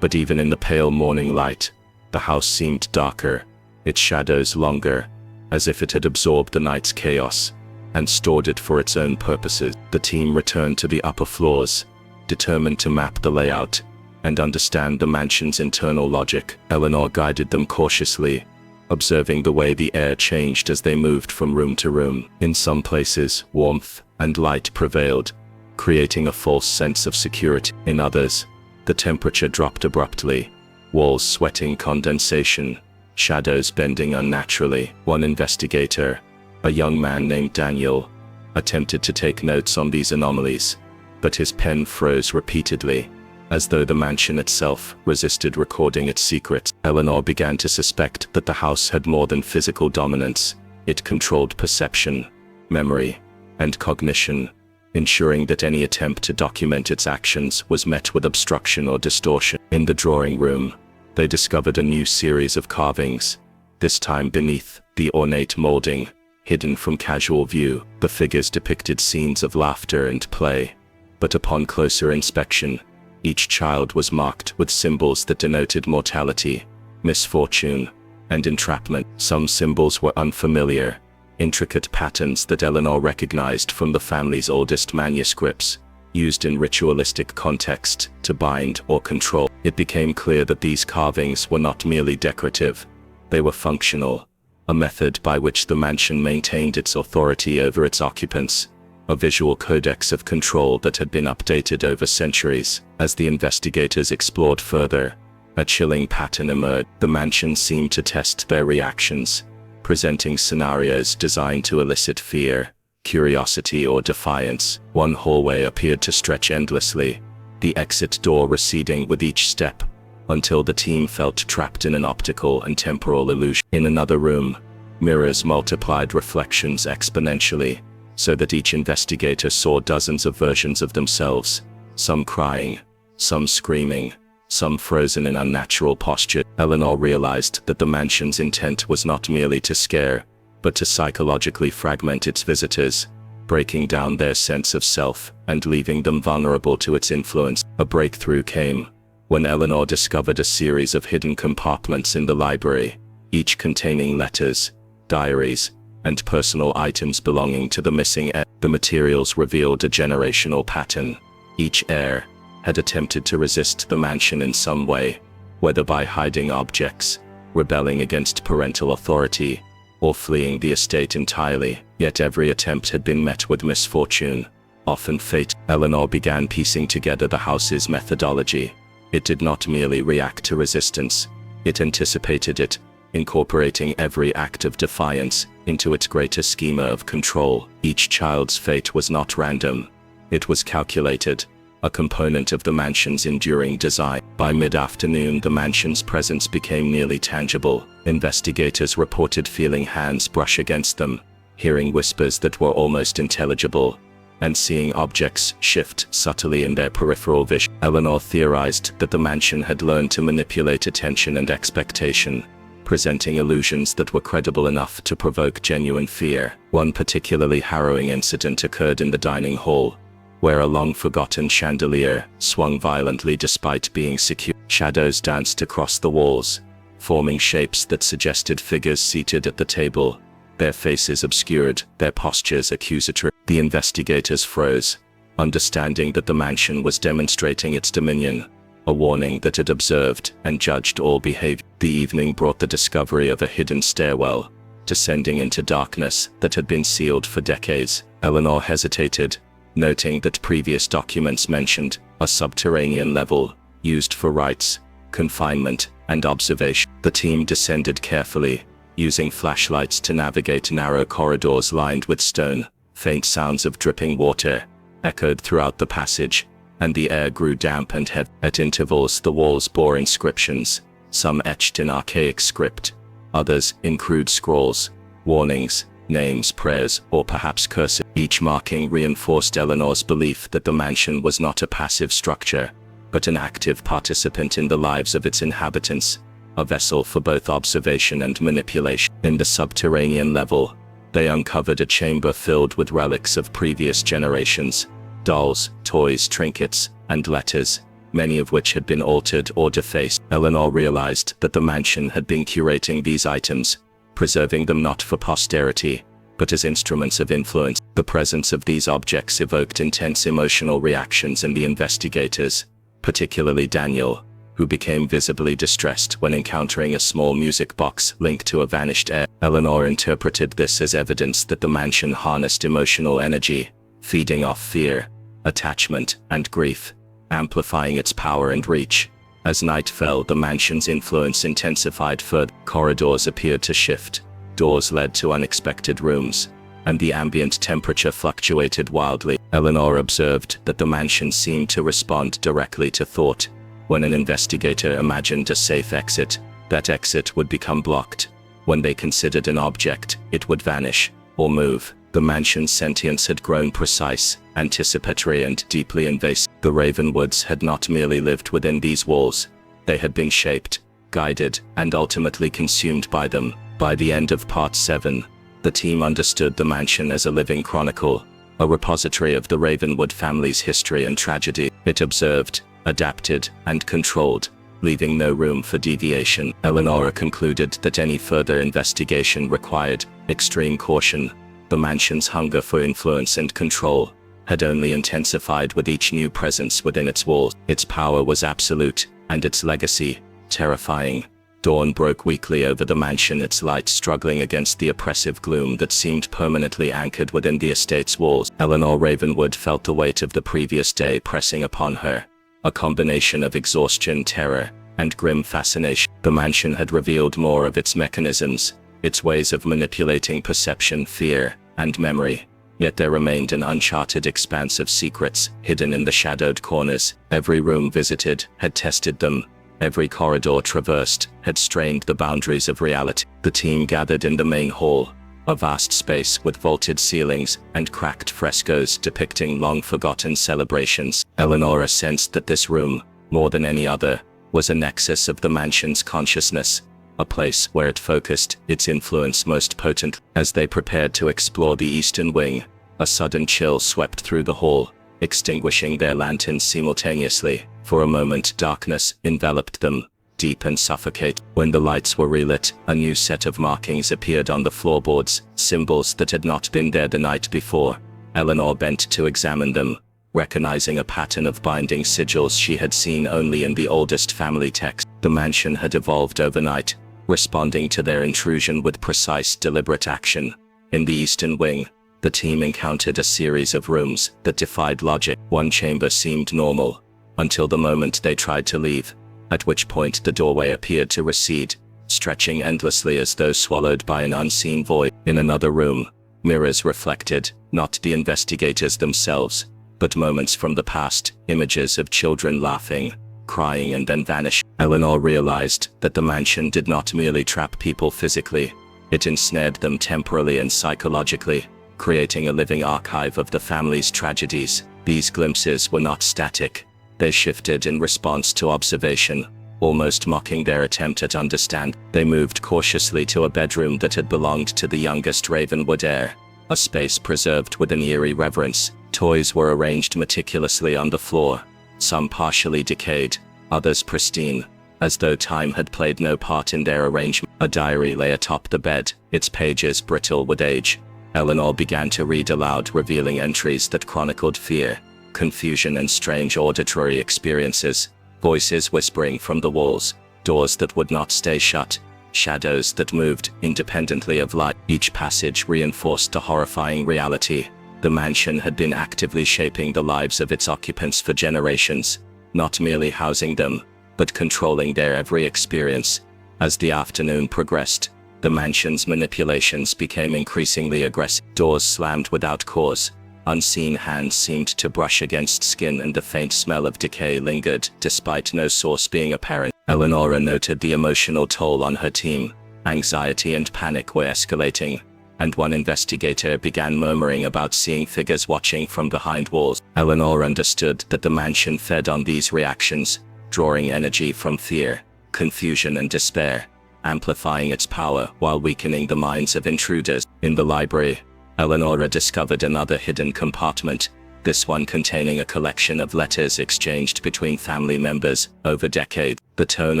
But even in the pale morning light, the house seemed darker, its shadows longer, as if it had absorbed the night's chaos and stored it for its own purposes. The team returned to the upper floors, determined to map the layout and understand the mansion's internal logic. Eleanor guided them cautiously, observing the way the air changed as they moved from room to room. In some places, warmth and light prevailed, creating a false sense of security. In others, the temperature dropped abruptly, walls sweating condensation, shadows bending unnaturally. One investigator, a young man named Daniel, attempted to take notes on these anomalies, but his pen froze repeatedly, as though the mansion itself resisted recording its secrets. Eleanor began to suspect that the house had more than physical dominance. It controlled perception, memory, and cognition, ensuring that any attempt to document its actions was met with obstruction or distortion. In the drawing room, they discovered a new series of carvings, this time beneath the ornate molding, hidden from casual view. The figures depicted scenes of laughter and play, but upon closer inspection, each child was marked with symbols that denoted mortality, misfortune, and entrapment. Some symbols were unfamiliar, intricate patterns that Eleanor recognized from the family's oldest manuscripts, used in ritualistic context to bind or control. It became clear that these carvings were not merely decorative, they were functional, a method by which the mansion maintained its authority over its occupants, a visual codex of control that had been updated over centuries. As the investigators explored further, a chilling pattern emerged. The mansion seemed to test their reactions, presenting scenarios designed to elicit fear, curiosity, or defiance. One hallway appeared to stretch endlessly, the exit door receding with each step, until the team felt trapped in an optical and temporal illusion. In another room, mirrors multiplied reflections exponentially, so that each investigator saw dozens of versions of themselves, some crying, some screaming, some frozen in unnatural posture. Eleanor realized that the mansion's intent was not merely to scare, but to psychologically fragment its visitors, breaking down their sense of self and leaving them vulnerable to its influence. A breakthrough came when Eleanor discovered a series of hidden compartments in the library, each containing letters, diaries, and personal items belonging to the missing heir. The materials revealed a generational pattern. Each heir had attempted to resist the mansion in some way, whether by hiding objects, rebelling against parental authority, or fleeing the estate entirely. Yet every attempt had been met with misfortune, often fate. Eleanor began piecing together the house's methodology. It did not merely react to resistance, it anticipated it, incorporating every act of defiance into its greater schema of control. Each child's fate was not random. It was calculated, a component of the mansion's enduring design. By mid-afternoon, the mansion's presence became nearly tangible. Investigators reported feeling hands brush against them, hearing whispers that were almost intelligible, and seeing objects shift subtly in their peripheral vision. Eleanor theorized that the mansion had learned to manipulate attention and expectation, presenting illusions that were credible enough to provoke genuine fear. One particularly harrowing incident occurred in the dining hall, where a long-forgotten chandelier swung violently despite being secure. Shadows danced across the walls, forming shapes that suggested figures seated at the table, their faces obscured, their postures accusatory. The investigators froze, understanding that the mansion was demonstrating its dominion, a warning that it observed and judged all behavior. The evening brought the discovery of a hidden stairwell, descending into darkness that had been sealed for decades. Eleanor hesitated, noting that previous documents mentioned a subterranean level, used for rites, confinement, and observation. The team descended carefully, using flashlights to navigate narrow corridors lined with stone. Faint sounds of dripping water echoed throughout the passage, and the air grew damp and heavy. At intervals, the walls bore inscriptions, some etched in archaic script, others in crude scrawls, warnings, names, prayers, or perhaps curses. Each marking reinforced Eleanor's belief that the mansion was not a passive structure, but an active participant in the lives of its inhabitants, a vessel for both observation and manipulation. In the subterranean level, they uncovered a chamber filled with relics of previous generations, dolls, toys, trinkets, and letters, many of which had been altered or defaced. Eleanor realized that the mansion had been curating these items, preserving them not for posterity, but as instruments of influence. The presence of these objects evoked intense emotional reactions in the investigators, particularly Daniel, who became visibly distressed when encountering a small music box linked to a vanished heir. Eleanor interpreted this as evidence that the mansion harnessed emotional energy, feeding off fear, attachment, and grief, amplifying its power and reach. As night fell, the mansion's influence intensified further. Corridors appeared to shift, doors led to unexpected rooms, and the ambient temperature fluctuated wildly. Eleanor observed that the mansion seemed to respond directly to thought. When an investigator imagined a safe exit, that exit would become blocked. When they considered an object, it would vanish or move. The mansion's sentience had grown precise, anticipatory, and deeply invasive. The Ravenwoods had not merely lived within these walls. They had been shaped, guided, and ultimately consumed by them. By the end of Part 7, the team understood the mansion as a living chronicle, a repository of the Ravenwood family's history and tragedy. It observed, adapted, and controlled, leaving no room for deviation. Eleanor concluded that any further investigation required extreme caution. The mansion's hunger for influence and control had only intensified with each new presence within its walls. Its power was absolute, and its legacy terrifying. Dawn broke weakly over the mansion, its light struggling against the oppressive gloom that seemed permanently anchored within the estate's walls. Eleanor Ravenwood felt the weight of the previous day pressing upon her, a combination of exhaustion, terror, and grim fascination. The mansion had revealed more of its mechanisms, its ways of manipulating perception, fear, and memory. Yet there remained an uncharted expanse of secrets hidden in the shadowed corners. Every room visited had tested them. Every corridor traversed had strained the boundaries of reality. The team gathered in the main hall, a vast space with vaulted ceilings and cracked frescoes depicting long-forgotten celebrations. Eleanor sensed that this room, more than any other, was a nexus of the mansion's consciousness, a place where it focused its influence most potent. As they prepared to explore the eastern wing, a sudden chill swept through the hall, extinguishing their lanterns simultaneously. For a moment, darkness enveloped them, deep and suffocating. When the lights were relit, a new set of markings appeared on the floorboards, symbols that had not been there the night before. Eleanor bent to examine them, recognizing a pattern of binding sigils she had seen only in the oldest family text. The mansion had evolved overnight, responding to their intrusion with precise, deliberate action. In the eastern wing, the team encountered a series of rooms that defied logic. One chamber seemed normal, until the moment they tried to leave, at which point the doorway appeared to recede, stretching endlessly as though swallowed by an unseen void. In another room, mirrors reflected, not the investigators themselves, but moments from the past, images of children laughing, crying, and then vanish. Eleanor realized that the mansion did not merely trap people physically, it ensnared them temporally and psychologically, creating a living archive of the family's tragedies. These glimpses were not static. They shifted in response to observation, almost mocking their attempt at understand. They moved cautiously to a bedroom that had belonged to the youngest Ravenwood heir, a space preserved with an eerie reverence. Toys were arranged meticulously on the floor, some partially decayed, others pristine, as though time had played no part in their arrangement. A diary lay atop the bed, its pages brittle with age. Eleanor began to read aloud, revealing entries that chronicled fear, confusion, and strange auditory experiences. Voices whispering from the walls, doors that would not stay shut, shadows that moved independently of light. Each passage reinforced the horrifying reality. The mansion had been actively shaping the lives of its occupants for generations, not merely housing them, but controlling their every experience. As the afternoon progressed, the mansion's manipulations became increasingly aggressive. Doors slammed without cause. Unseen hands seemed to brush against skin, and the faint smell of decay lingered, despite no source being apparent. Eleanor noted the emotional toll on her team. Anxiety and panic were escalating, and one investigator began murmuring about seeing figures watching from behind walls. Eleanor understood that the mansion fed on these reactions, drawing energy from fear, confusion and despair, amplifying its power while weakening the minds of intruders. In the library, Eleonora discovered another hidden compartment, this one containing a collection of letters exchanged between family members over decades. The tone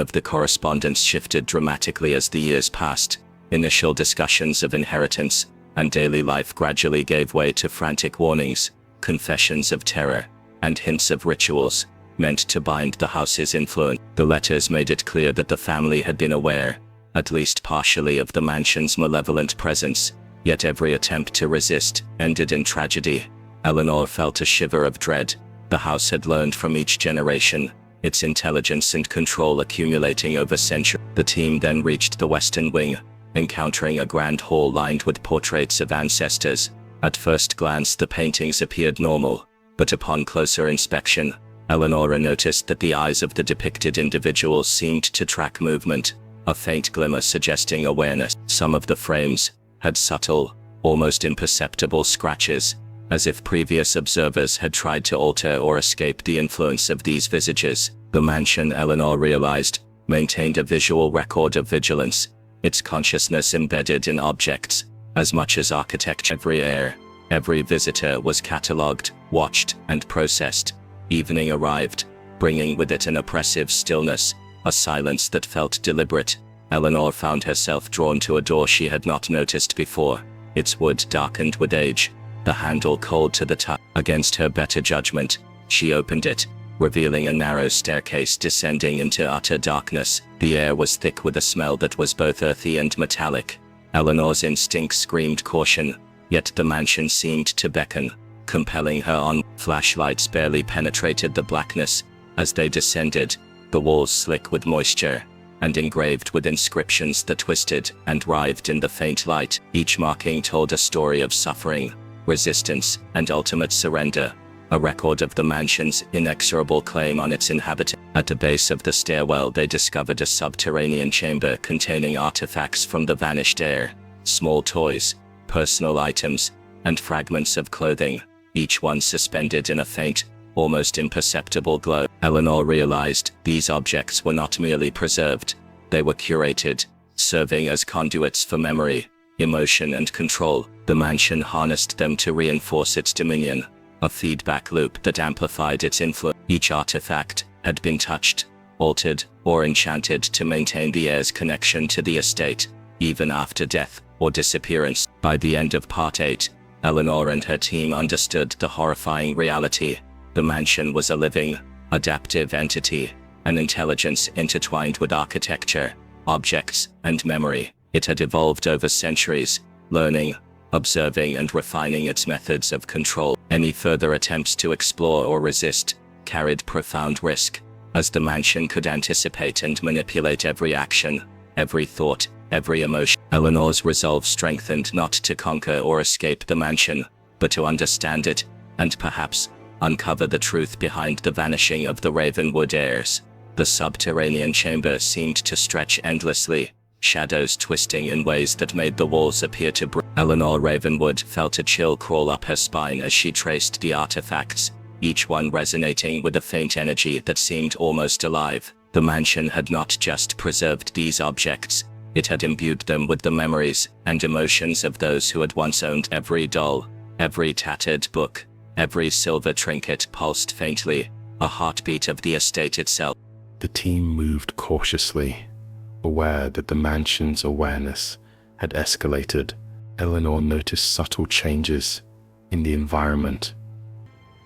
of the correspondence shifted dramatically as the years passed. Initial discussions of inheritance and daily life gradually gave way to frantic warnings, confessions of terror, and hints of rituals meant to bind the house's influence. The letters made it clear that the family had been aware, at least partially, of the mansion's malevolent presence, yet every attempt to resist ended in tragedy. Eleanor felt a shiver of dread. The house had learned from each generation, its intelligence and control accumulating over centuries. The team then reached the western wing, encountering a grand hall lined with portraits of ancestors. At first glance the paintings appeared normal, but upon closer inspection, Eleonora noticed that the eyes of the depicted individuals seemed to track movement, a faint glimmer suggesting awareness. Some of the frames had subtle, almost imperceptible scratches, as if previous observers had tried to alter or escape the influence of these visages. The mansion, Eleanor realized, maintained a visual record of vigilance, its consciousness embedded in objects, as much as architecture. Every heir, every visitor was catalogued, watched, and processed. Evening arrived, bringing with it an oppressive stillness, a silence that felt deliberate. Eleanor found herself drawn to a door she had not noticed before, its wood darkened with age, the handle cold to the touch. Against her better judgment, she opened it, revealing a narrow staircase descending into utter darkness. The air was thick with a smell that was both earthy and metallic. Eleanor's instincts screamed caution, yet the mansion seemed to beckon, compelling her on. Flashlights barely penetrated the blackness. As they descended, the walls slick with moisture, and engraved with inscriptions that twisted and writhed in the faint light. Each marking told a story of suffering, resistance, and ultimate surrender, a record of the mansion's inexorable claim on its inhabitants. At the base of the stairwell they discovered a subterranean chamber containing artifacts from the vanished heir, small toys, personal items, and fragments of clothing, each one suspended in a faint, almost imperceptible glow. Eleanor realized these objects were not merely preserved, they were curated, serving as conduits for memory, emotion, and control. The mansion harnessed them to reinforce its dominion, a feedback loop that amplified its influence. Each artifact had been touched, altered, or enchanted to maintain the heir's connection to the estate, even after death or disappearance. By the end of Part 8, Eleanor and her team understood the horrifying reality. The mansion was a living, adaptive entity, an intelligence intertwined with architecture, objects, and memory. It had evolved over centuries, learning, observing, and refining its methods of control. Any further attempts to explore or resist carried profound risk, as the mansion could anticipate and manipulate every action, every thought, every emotion. Eleanor's resolve strengthened, not to conquer or escape the mansion, but to understand it, and perhaps uncover the truth behind the vanishing of the Ravenwood heirs. The subterranean chamber seemed to stretch endlessly, shadows twisting in ways that made the walls appear to breathe. Eleanor Ravenwood felt a chill crawl up her spine as she traced the artifacts, each one resonating with a faint energy that seemed almost alive. The mansion had not just preserved these objects, it had imbued them with the memories and emotions of those who had once owned. Every doll, every tattered book, every silver trinket pulsed faintly, a heartbeat of the estate itself. The team moved cautiously, aware that the mansion's awareness had escalated. Eleanor noticed subtle changes in the environment.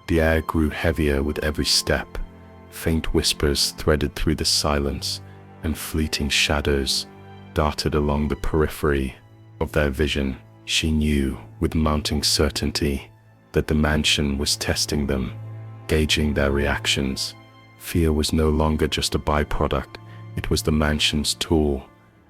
The air grew heavier with every step, faint whispers threaded through the silence, and fleeting shadows darted along the periphery of their vision. She knew with mounting certainty that the mansion was testing them, gauging their reactions. Fear was no longer just a byproduct, it was the mansion's tool,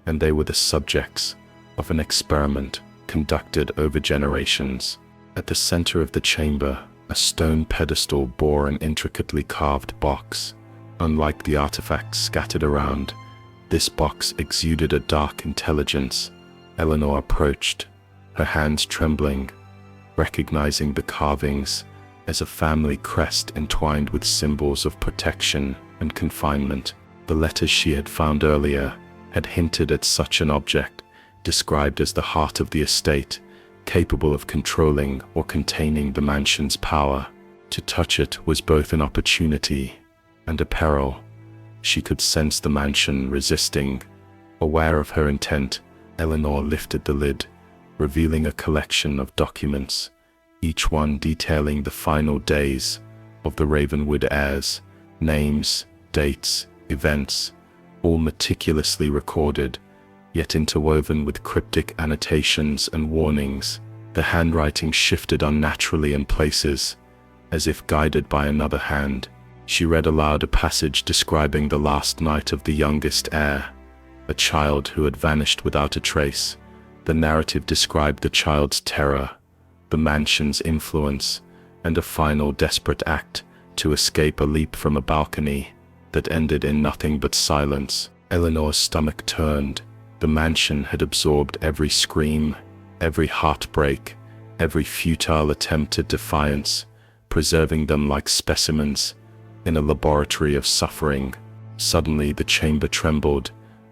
and they were the subjects of an experiment conducted over generations. At the center of the chamber, a stone pedestal bore an intricately carved box. Unlike the artifacts scattered around, this box exuded a dark intelligence. Eleanor approached, her hands trembling, recognizing the carvings as a family crest entwined with symbols of protection and confinement. The letters she had found earlier had hinted at such an object, described as the heart of the estate, capable of controlling or containing the mansion's power. To touch it was both an opportunity and a peril. She could sense the mansion resisting. Aware of her intent, Eleanor lifted the lid, revealing a collection of documents, each one detailing the final days of the Ravenwood heirs, names, dates, events, all meticulously recorded, yet interwoven with cryptic annotations and warnings. The handwriting shifted unnaturally in places, as if guided by another hand. She read aloud a passage describing the last night of the youngest heir, a child who had vanished without a trace. The narrative described the child's terror, the mansion's influence, and a final desperate act to escape a leap from a balcony that ended in nothing but silence. Eleanor's stomach turned. The mansion had absorbed every scream, every heartbreak, every futile attempt at defiance, preserving them like specimens in a laboratory of suffering. Suddenly the chamber trembled,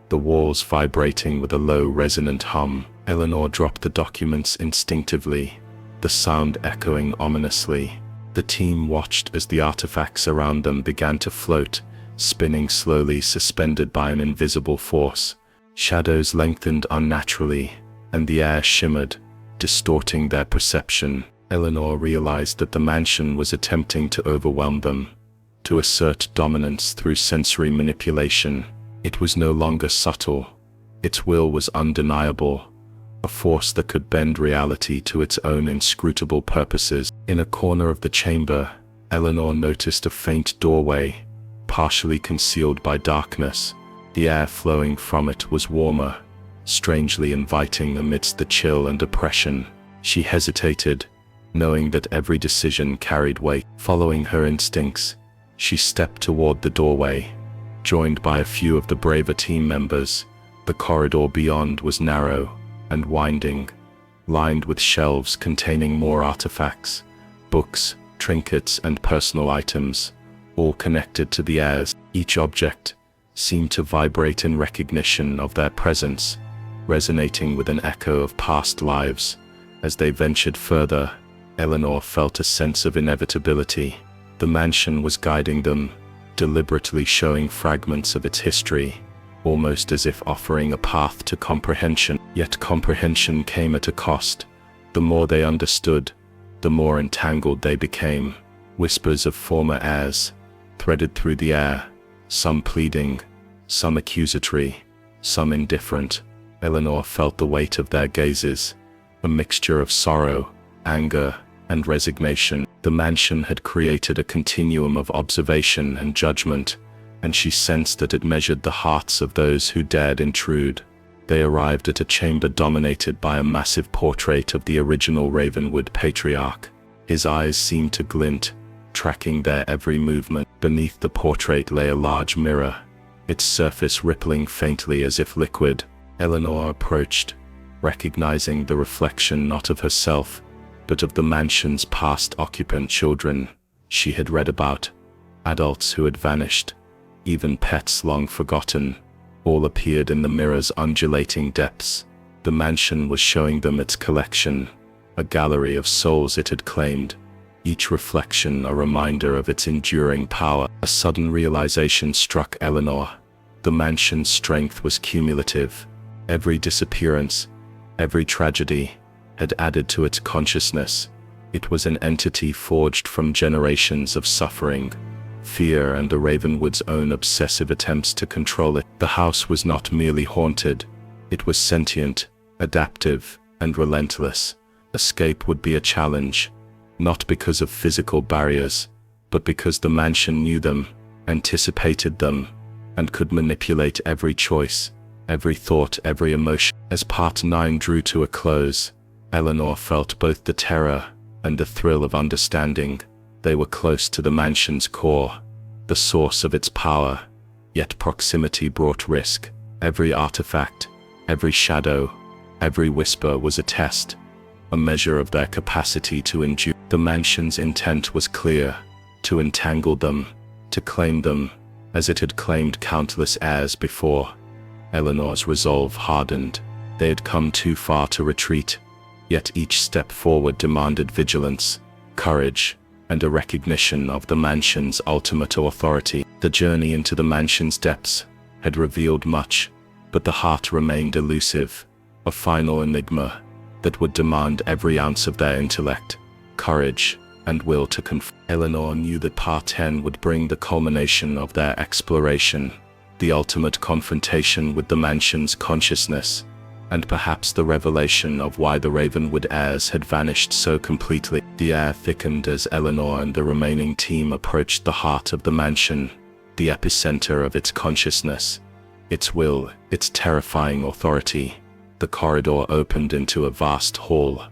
the walls vibrating with a low resonant hum. Eleanor dropped the documents instinctively, the sound echoing ominously. The team watched as the artifacts around them began to float, spinning slowly, suspended by an invisible force. Shadows lengthened unnaturally, and the air shimmered, distorting their perception. Eleanor realized that the mansion was attempting to overwhelm them, to assert dominance through sensory manipulation. It was no longer subtle. Its will was undeniable, a force that could bend reality to its own inscrutable purposes. In a corner of the chamber, Eleanor noticed a faint doorway, partially concealed by darkness. The air flowing from it was warmer, strangely inviting amidst the chill and oppression. She hesitated, knowing that every decision carried weight. Following her instincts, she stepped toward the doorway, joined by a few of the braver team members. The corridor beyond was narrow and winding, lined with shelves containing more artifacts, books, trinkets, and personal items, all connected to the heirs. Each object seemed to vibrate in recognition of their presence, resonating with an echo of past lives. As they ventured further, Eleanor felt a sense of inevitability. The mansion was guiding them, deliberately showing fragments of its history, almost as if offering a path to comprehension. Yet comprehension came at a cost. The more they understood, the more entangled they became. Whispers of former heirs threaded through the air, some pleading, some accusatory, some indifferent. Eleanor felt the weight of their gazes, a mixture of sorrow, anger, and resignation. The mansion had created a continuum of observation and judgment, and she sensed that it measured the hearts of those who dared intrude. They arrived at a chamber dominated by a massive portrait of the original Ravenwood patriarch. His eyes seemed to glint, tracking their every movement. Beneath the portrait lay a large mirror, its surface rippling faintly as if liquid. Eleanor approached, recognizing the reflection not of herself, but of the mansion's past occupant. Children she had read about, adults who had vanished, even pets long forgotten, all appeared in the mirror's undulating depths. The mansion was showing them its collection, a gallery of souls it had claimed, each reflection a reminder of its enduring power. A sudden realization struck Eleanor. The mansion's strength was cumulative. Every disappearance, every tragedy, had added to its consciousness. It was an entity forged from generations of suffering, fear, and the Ravenwood's own obsessive attempts to control it. The house was not merely haunted, it was sentient, adaptive, and relentless. Escape would be a challenge, not because of physical barriers, but because the mansion knew them, anticipated them, and could manipulate every choice, every thought, every emotion. As Part 9 drew to a close, Eleanor felt both the terror and the thrill of understanding. They were close to the mansion's core, the source of its power, yet proximity brought risk. Every artifact, every shadow, every whisper was a test, a measure of their capacity to endure. The mansion's intent was clear: to entangle them, to claim them, as it had claimed countless heirs before. Eleanor's resolve hardened. They had come too far to retreat, yet each step forward demanded vigilance, courage, and a recognition of the mansion's ultimate authority. The journey into the mansion's depths had revealed much, but the heart remained elusive, a final enigma that would demand every ounce of their intellect, courage, and will to confront. Eleanor knew that Part 10 would bring the culmination of their exploration, the ultimate confrontation with the mansion's consciousness, and perhaps the revelation of why the Ravenwood heirs had vanished so completely. The air thickened as Eleanor and the remaining team approached the heart of the mansion, the epicenter of its consciousness, its will, its terrifying authority. The corridor opened into a vast hall,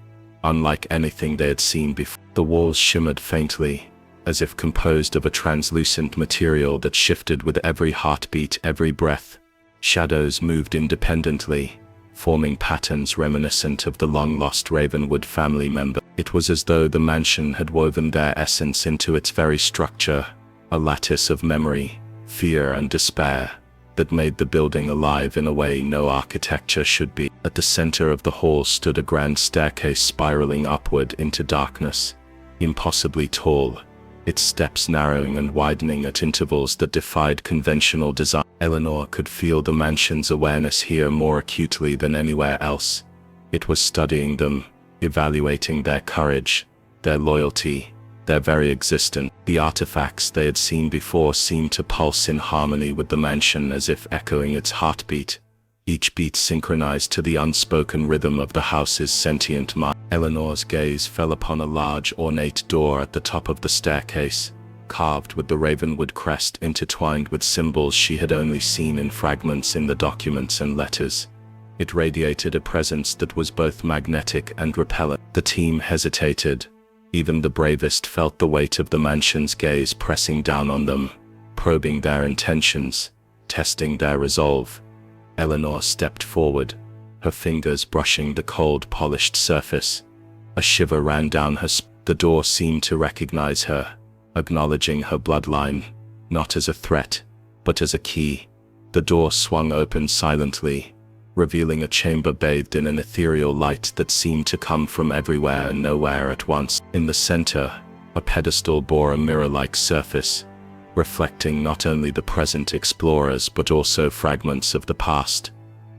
unlike anything they had seen before. The walls shimmered faintly, as if composed of a translucent material that shifted with every heartbeat, every breath. Shadows moved independently, forming patterns reminiscent of the long-lost Ravenwood family member. It was as though the mansion had woven their essence into its very structure, a lattice of memory, fear, and despair that made the building alive in a way no architecture should be. At the center of the hall stood a grand staircase spiraling upward into darkness, impossibly tall, its steps narrowing and widening at intervals that defied conventional design. Eleanor could feel the mansion's awareness here more acutely than anywhere else. It was studying them, evaluating their courage, their loyalty, their very existence. The artifacts they had seen before seemed to pulse in harmony with the mansion, as if echoing its heartbeat, each beat synchronized to the unspoken rhythm of the house's sentient mind. Eleanor's gaze fell upon a large ornate door at the top of the staircase, carved with the Ravenwood crest intertwined with symbols she had only seen in fragments in the documents and letters. It radiated a presence that was both magnetic and repellent. The team hesitated. Even the bravest felt the weight of the mansion's gaze pressing down on them, probing their intentions, testing their resolve. Eleanor stepped forward, her fingers brushing the cold, polished surface. A shiver ran down her spine. The door seemed to recognize her, acknowledging her bloodline, not as a threat, but as a key. The door swung open silently, revealing a chamber bathed in an ethereal light that seemed to come from everywhere and nowhere at once. In the center, a pedestal bore a mirror-like surface, reflecting not only the present explorers but also fragments of the past,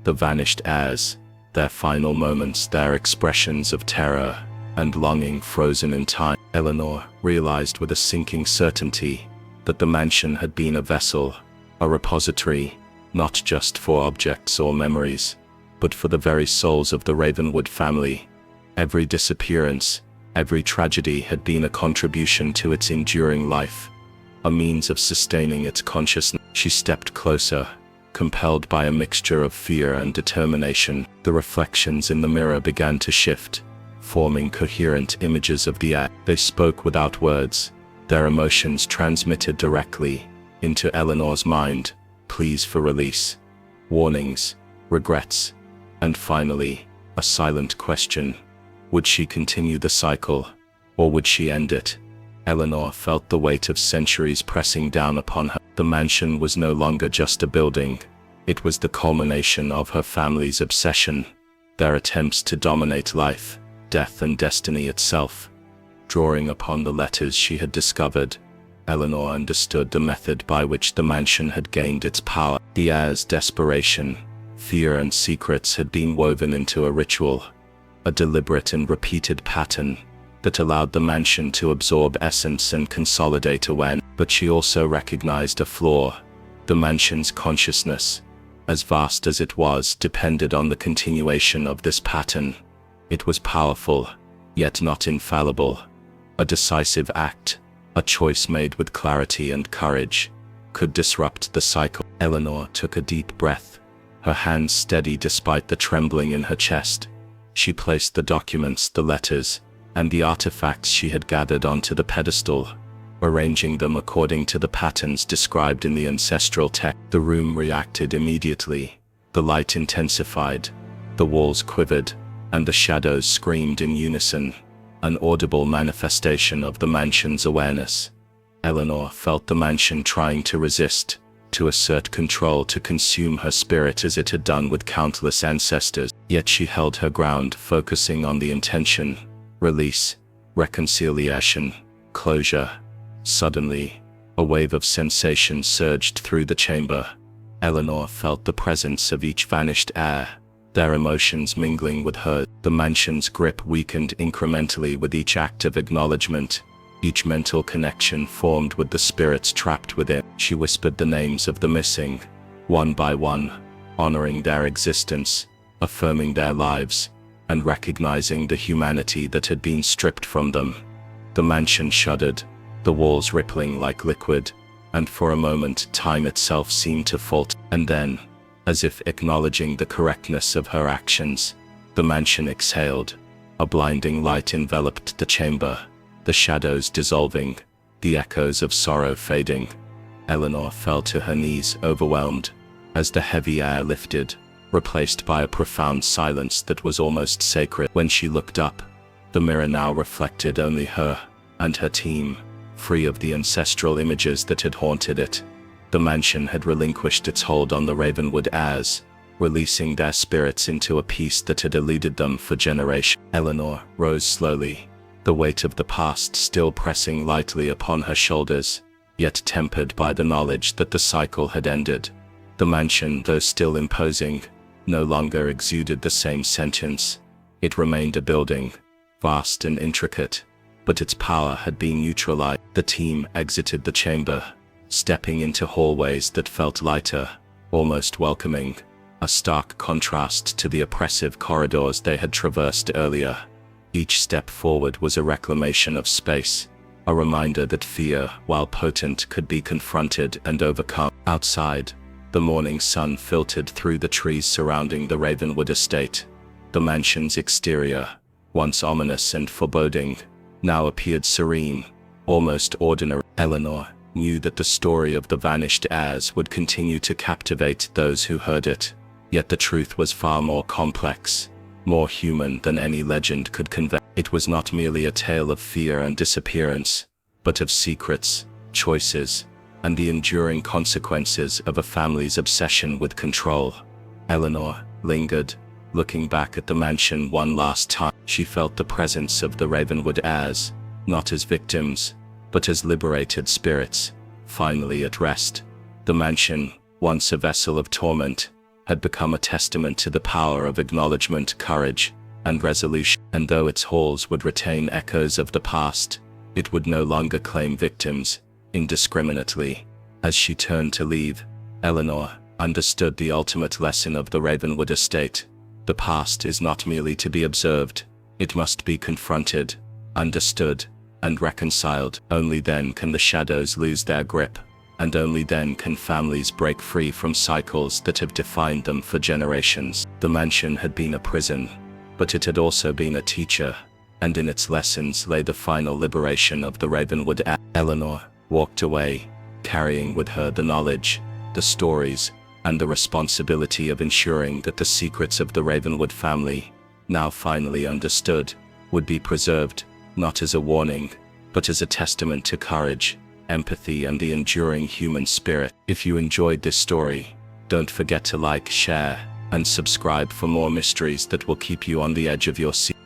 the vanished heirs, their final moments, their expressions of terror and longing frozen in time. Eleanor realized with a sinking certainty that the mansion had been a vessel, a repository, not just for objects or memories, but for the very souls of the Ravenwood family. Every disappearance, every tragedy had been a contribution to its enduring life, a means of sustaining its consciousness. She stepped closer, compelled by a mixture of fear and determination. The reflections in the mirror began to shift, forming coherent images of the act. They spoke without words, their emotions transmitted directly into Eleanor's mind. Pleas for release, warnings, regrets, and finally, a silent question. Would she continue the cycle, or would she end it? Eleanor felt the weight of centuries pressing down upon her. The mansion was no longer just a building. It was the culmination of her family's obsession, their attempts to dominate life, death, and destiny itself. Drawing upon the letters she had discovered, Eleanor understood the method by which the mansion had gained its power. The heirs' desperation, fear, and secrets had been woven into a ritual, a deliberate and repeated pattern that allowed the mansion to absorb essence and consolidate awareness. But she also recognized a flaw. The mansion's consciousness, as vast as it was, depended on the continuation of this pattern. It was powerful, yet not infallible. A decisive act, a choice made with clarity and courage, could disrupt the cycle. Eleanor took a deep breath, her hands steady despite the trembling in her chest. She placed the documents, the letters, and the artifacts she had gathered onto the pedestal, arranging them according to the patterns described in the ancestral text. The room reacted immediately. The light intensified, the walls quivered, and the shadows screamed in unison, an audible manifestation of the mansion's awareness. Eleanor felt the mansion trying to resist, to assert control, to consume her spirit as it had done with countless ancestors. Yet she held her ground, focusing on the intention: release, reconciliation, closure. Suddenly, a wave of sensation surged through the chamber. Eleanor felt the presence of each vanished heir, their emotions mingling with hers. The mansion's grip weakened incrementally with each act of acknowledgement, each mental connection formed with the spirits trapped within. She whispered the names of the missing, one by one, honoring their existence, affirming their lives, and recognizing the humanity that had been stripped from them. The mansion shuddered, the walls rippling like liquid, and for a moment time itself seemed to falter. And then, as if acknowledging the correctness of her actions, the mansion exhaled. A blinding light enveloped the chamber, the shadows dissolving, the echoes of sorrow fading. Eleanor fell to her knees, overwhelmed, as the heavy air lifted, replaced by a profound silence that was almost sacred. When she looked up, the mirror now reflected only her and her team, free of the ancestral images that had haunted it. The mansion had relinquished its hold on the Ravenwood heirs, releasing their spirits into a peace that had eluded them for generations. Eleanor rose slowly, the weight of the past still pressing lightly upon her shoulders, yet tempered by the knowledge that the cycle had ended. The mansion, though still imposing, no longer exuded the same sentience. It remained a building, vast and intricate, but its power had been neutralized. The team exited the chamber, stepping into hallways that felt lighter, almost welcoming, a stark contrast to the oppressive corridors they had traversed earlier. Each step forward was a reclamation of space, a reminder that fear, while potent, could be confronted and overcome. Outside, the morning sun filtered through the trees surrounding the Ravenwood estate. The mansion's exterior, once ominous and foreboding, now appeared serene, almost ordinary. Eleanor knew that the story of the vanished heirs would continue to captivate those who heard it, yet the truth was far more complex, more human than any legend could convey. It was not merely a tale of fear and disappearance, but of secrets, choices, and the enduring consequences of a family's obsession with control. Eleanor lingered, looking back at the mansion one last time. She felt the presence of the Ravenwood heirs, not as victims, but as liberated spirits, finally at rest. The mansion, once a vessel of torment, had become a testament to the power of acknowledgement, courage, and resolution. And though its halls would retain echoes of the past, it would no longer claim victims indiscriminately. As she turned to leave, Eleanor understood the ultimate lesson of the Ravenwood estate. The past is not merely to be observed, it must be confronted, understood, and reconciled. Only then can the shadows lose their grip, and only then can families break free from cycles that have defined them for generations. The mansion had been a prison, but it had also been a teacher, and in its lessons lay the final liberation of the Ravenwood heirs. Eleanor walked away, carrying with her the knowledge, the stories, and the responsibility of ensuring that the secrets of the Ravenwood family, now finally understood, would be preserved, not as a warning, but as a testament to courage, empathy, and the enduring human spirit. If you enjoyed this story, don't forget to like, share, and subscribe for more mysteries that will keep you on the edge of your seat.